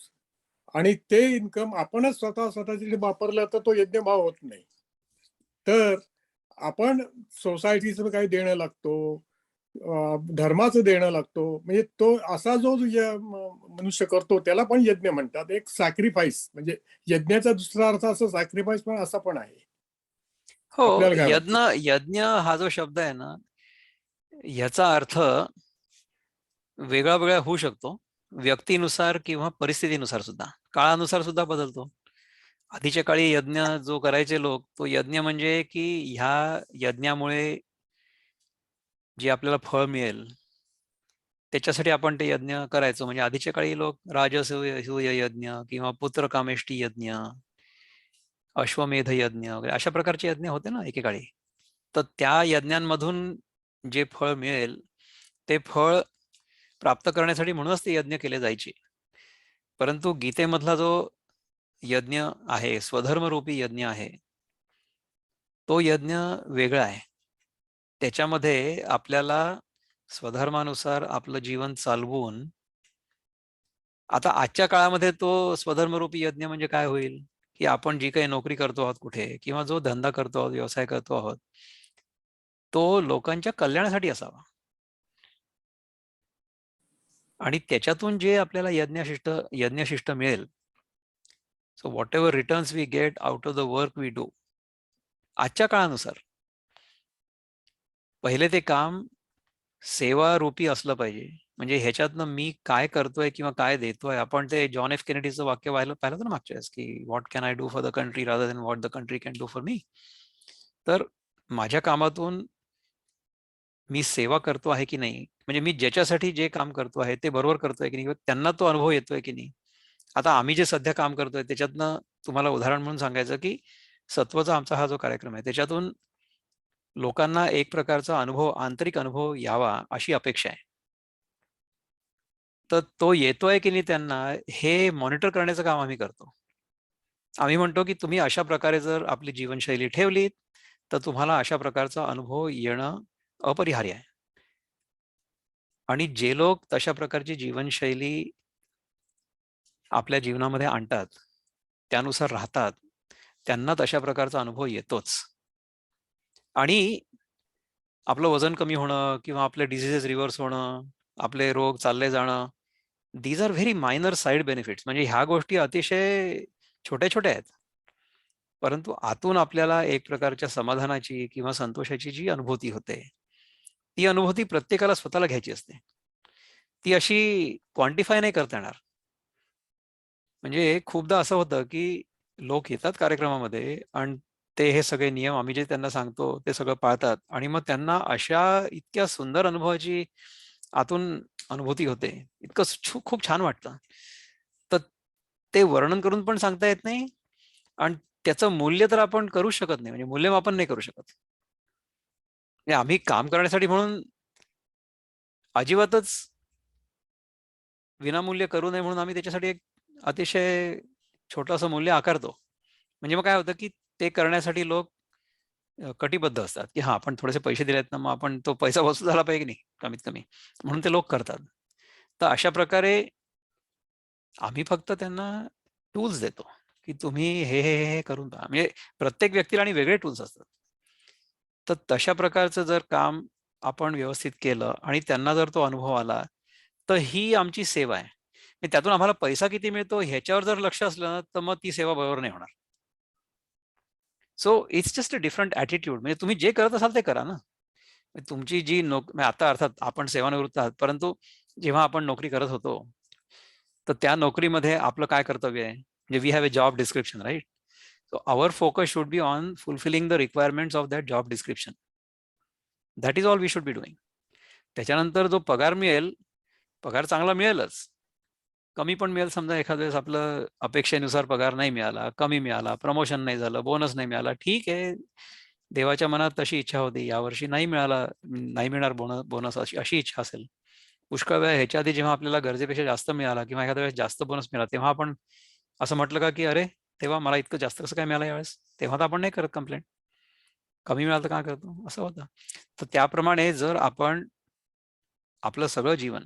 आणि ते इन्कम आपणच स्वतःसाठी वापरलं तर तो यज्ञ भाव होत नाही. तर आपण सोसायटीचं काही देणं लागतो, धर्माचं देणं लागतो. म्हणजे तो असा जो मनुष्य करतो त्याला पण यज्ञ म्हणतात. एक सॅक्रिफाईस, म्हणजे यज्ञाचा दुसरा अर्थ असा सॅक्रिफाईस पण असा पण आहे. हो, आपल्याला काय यज्ञ वाटतं? यज्ञ हा जो शब्द आहे ना, ह्याचा अर्थ वेगळा वेगळा होऊ शकतो व्यक्तीनुसार किंवा परिस्थितीनुसार सुद्धा, काळानुसार सुद्धा बदलतो. आधीच्या काळी यज्ञ जो करायचे लोक, तो यज्ञ म्हणजे की ह्या यज्ञामुळे जे आपल्याला फळ मिळेल त्याच्यासाठी आपण ते यज्ञ करायचो. म्हणजे आधीच्या काळी लोक राजसूय यज्ञ किंवा पुत्रकामेष्टी यज्ञ, अश्वमेध यज्ञ वगैरे अशा प्रकारचे यज्ञ होते ना एकेकाळी. तर त्या यज्ञांमधून जे फळ मिळेल ते फळ प्राप्त करण्यासाठी म्हणूनच ते यज्ञ केले जायचे. परंतु गीतेमधला जो यज्ञ आहे, स्वधर्मरूपी यज्ञ आहे, तो यज्ञ वेगळा आहे. त्याच्यामध्ये आपल्याला स्वधर्मानुसार आपलं जीवन चालवून, आता आजच्या काळामध्ये तो स्वधर्मरूपी यज्ञ म्हणजे काय होईल, की आपण जी काही नोकरी करतो आहोत कुठे किंवा जो धंदा करतो आहोत, व्यवसाय करतो आहोत, तो लोकांच्या कल्याणासाठी असावा. आणि त्याच्यातून जे आपल्याला यज्ञशिष्ट मिळेल, so whatever returns we get out of the work we do, आजच्या काळानुसार पहिले ते काम सेवा रूपी असलं पाहिजे. म्हणजे ह्याच्यातनं मी काय करतोय किंवा काय देतोय, आपण ते जॉन एफ केनेडीचं वाक्य पाहिलं तर मागच्या वेळेस, की what can I do for the country rather than what the country can do for me. तर माझ्या कामातून मी सेवा करतो आहे की नाही, म्हणजे मी ज्याच्यासाठी जे काम करतो आहे ते बरोबर करतोय की नाही, त्यांना तो अनुभव येतोय की नाही. आता आम्ही जे सध्या काम करतोय त्याच्यातनं तुम्हाला उदाहरण म्हणून सांगायचं की सत्वचा आमचा हा जो कार्यक्रम आहे त्याच्यातून लोकांना एक प्रकारचा अनुभव, आंतरिक अनुभव यावा अशी अपेक्षा आहे. तर तो येतोय की नाही त्यांना हे मॉनिटर करण्याचं काम आम्ही करतो. आम्ही म्हणतो की तुम्ही अशा प्रकारे जर आपली जीवनशैली ठेवलीत तर तुम्हाला अशा प्रकारचा अनुभव येणं अपरिहार्य आहे. आणि जे लोक तशा प्रकारची जीवनशैली आपल्या जीवनामध्ये आणतात, त्यानुसार राहतात, त्यांना तशा प्रकारचा अनुभव येतोच. आणि आपलं वजन कमी होणं किंवा आपले डिसीजेस रिव्हर्स होणं, आपले रोग चालले जाणं, these are very minor side benefits. म्हणजे ह्या गोष्टी अतिशय छोट्या छोट्या आहेत, परंतु आतून आपल्याला एक प्रकारच्या समाधानाची किंवा संतोषाची जी अनुभूती होते, ती अनुभूती प्रत्येकाला स्वतःला घ्यायची असते. ती अशी क्वांटिफाय नाही करता येणार. म्हणजे खूपदा असं होतं की लोक येतात कार्यक्रमामध्ये आणि ते हे सगळे नियम आम्ही जे त्यांना सांगतो ते सगळं पाळतात आणि मग त्यांना अशा इतक्या सुंदर अनुभवाची आतून अनुभूती होते, इतकं खूप छान वाटतं. तर ते वर्णन करून पण सांगता येत नाही आणि त्याचं मूल्य तर आपण करू शकत नाही, म्हणजे मूल्यमापन नाही करू शकत. म्हणजे आम्ही काम करण्यासाठी म्हणून अजिबातच विनामूल्य करू नये म्हणून आम्ही त्याच्यासाठी एक अतिशय छोटंसं मूल्य आकारतो. म्हणजे मग काय होतं की ते करण्यासाठी लोक कटिबद्ध असतात की हा आपण थोडेसे पैसे दिलेत ना, मग आपण तो पैसा वसूल झाला पाहिजे की नाही कमीत कमी, म्हणून ते लोक करतात. तर अशा प्रकारे आम्ही फक्त त्यांना टूल्स देतो की तुम्ही हे करून पहा. म्हणजे प्रत्येक व्यक्तीला आणि वेगळे टूल्स असतात. तर तशा प्रकारचं जर काम आपण व्यवस्थित केलं आणि त्यांना जर तो अनुभव आला तर ही आमची सेवा आहे. आणि त्यातून आम्हाला पैसा किती मिळतो ह्याच्यावर जर लक्ष असलं ना तर मग ती सेवा बरोबर नाही होणार. So it's just a different attitude. म्हणजे तुम्ही जे करत असाल ते करा ना. तुमची जी म्हणजे आता अर्थात आपण सेवानिवृत्त आहात, परंतु जेव्हा आपण नोकरी करत होतो तर त्या नोकरीमध्ये आपलं काय कर्तव्य आहे? म्हणजे we have a job description, right? So our focus should be on fulfilling the requirements of that job description. That is all we should be doing. त्याच्यानंतर जो पगार मिळेल, पगार चांगला मिळेलच. कमी पण मिळेल, समजा एखाद्या वेळेस आपलं अपेक्षेनुसार पगार नाही मिळाला, कमी मिळाला, प्रमोशन नाही झालं, बोनस नाही मिळाला, ठीक आहे. देवाच्या मनात तशी इच्छा होती, यावर्षी नाही मिळाला, नाही मिळणार बोनस अशी अशी इच्छा असेल. पुष्कळ वेळा ह्याच्या आधी जेव्हा आपल्याला गरजेपेक्षा जास्त मिळाला किंवा एखाद्या वेळेस जास्त बोनस मिळाला, तेव्हा आपण असं म्हटलं का की अरे तेव्हा मला इतकं जास्त कसं काय मिळालं यावेळेस? तेव्हा तर आपण नाही करत कंप्लेंट. कमी मिळालं तर का करतो? असं होतं. तर त्याप्रमाणे जर आपण आपलं सगळं जीवन,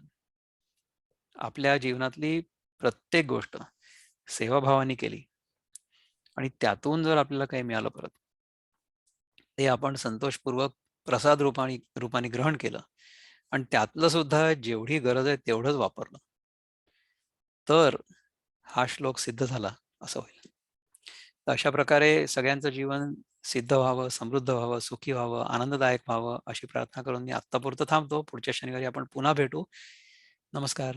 आपल्या जीवनातली प्रत्येक गोष्ट सेवाभावाने केली आणि त्यातून जर आपल्याला काही मिळालं परत, ते आपण संतोषपूर्वक प्रसाद रूपाने ग्रहण केलं आणि त्यातलं सुद्धा जेवढी गरज आहे तेवढंच वापरलं, तर हा श्लोक सिद्ध झाला असं होईल. तर अशा प्रकारे सगळ्यांचं जीवन सिद्ध व्हावं, समृद्ध व्हावं, सुखी व्हावं, आनंददायक व्हावं अशी प्रार्थना करून मी आत्तापुरतं थांबतो. पुढच्या शनिवारी आपण पुन्हा भेटू. नमस्कार.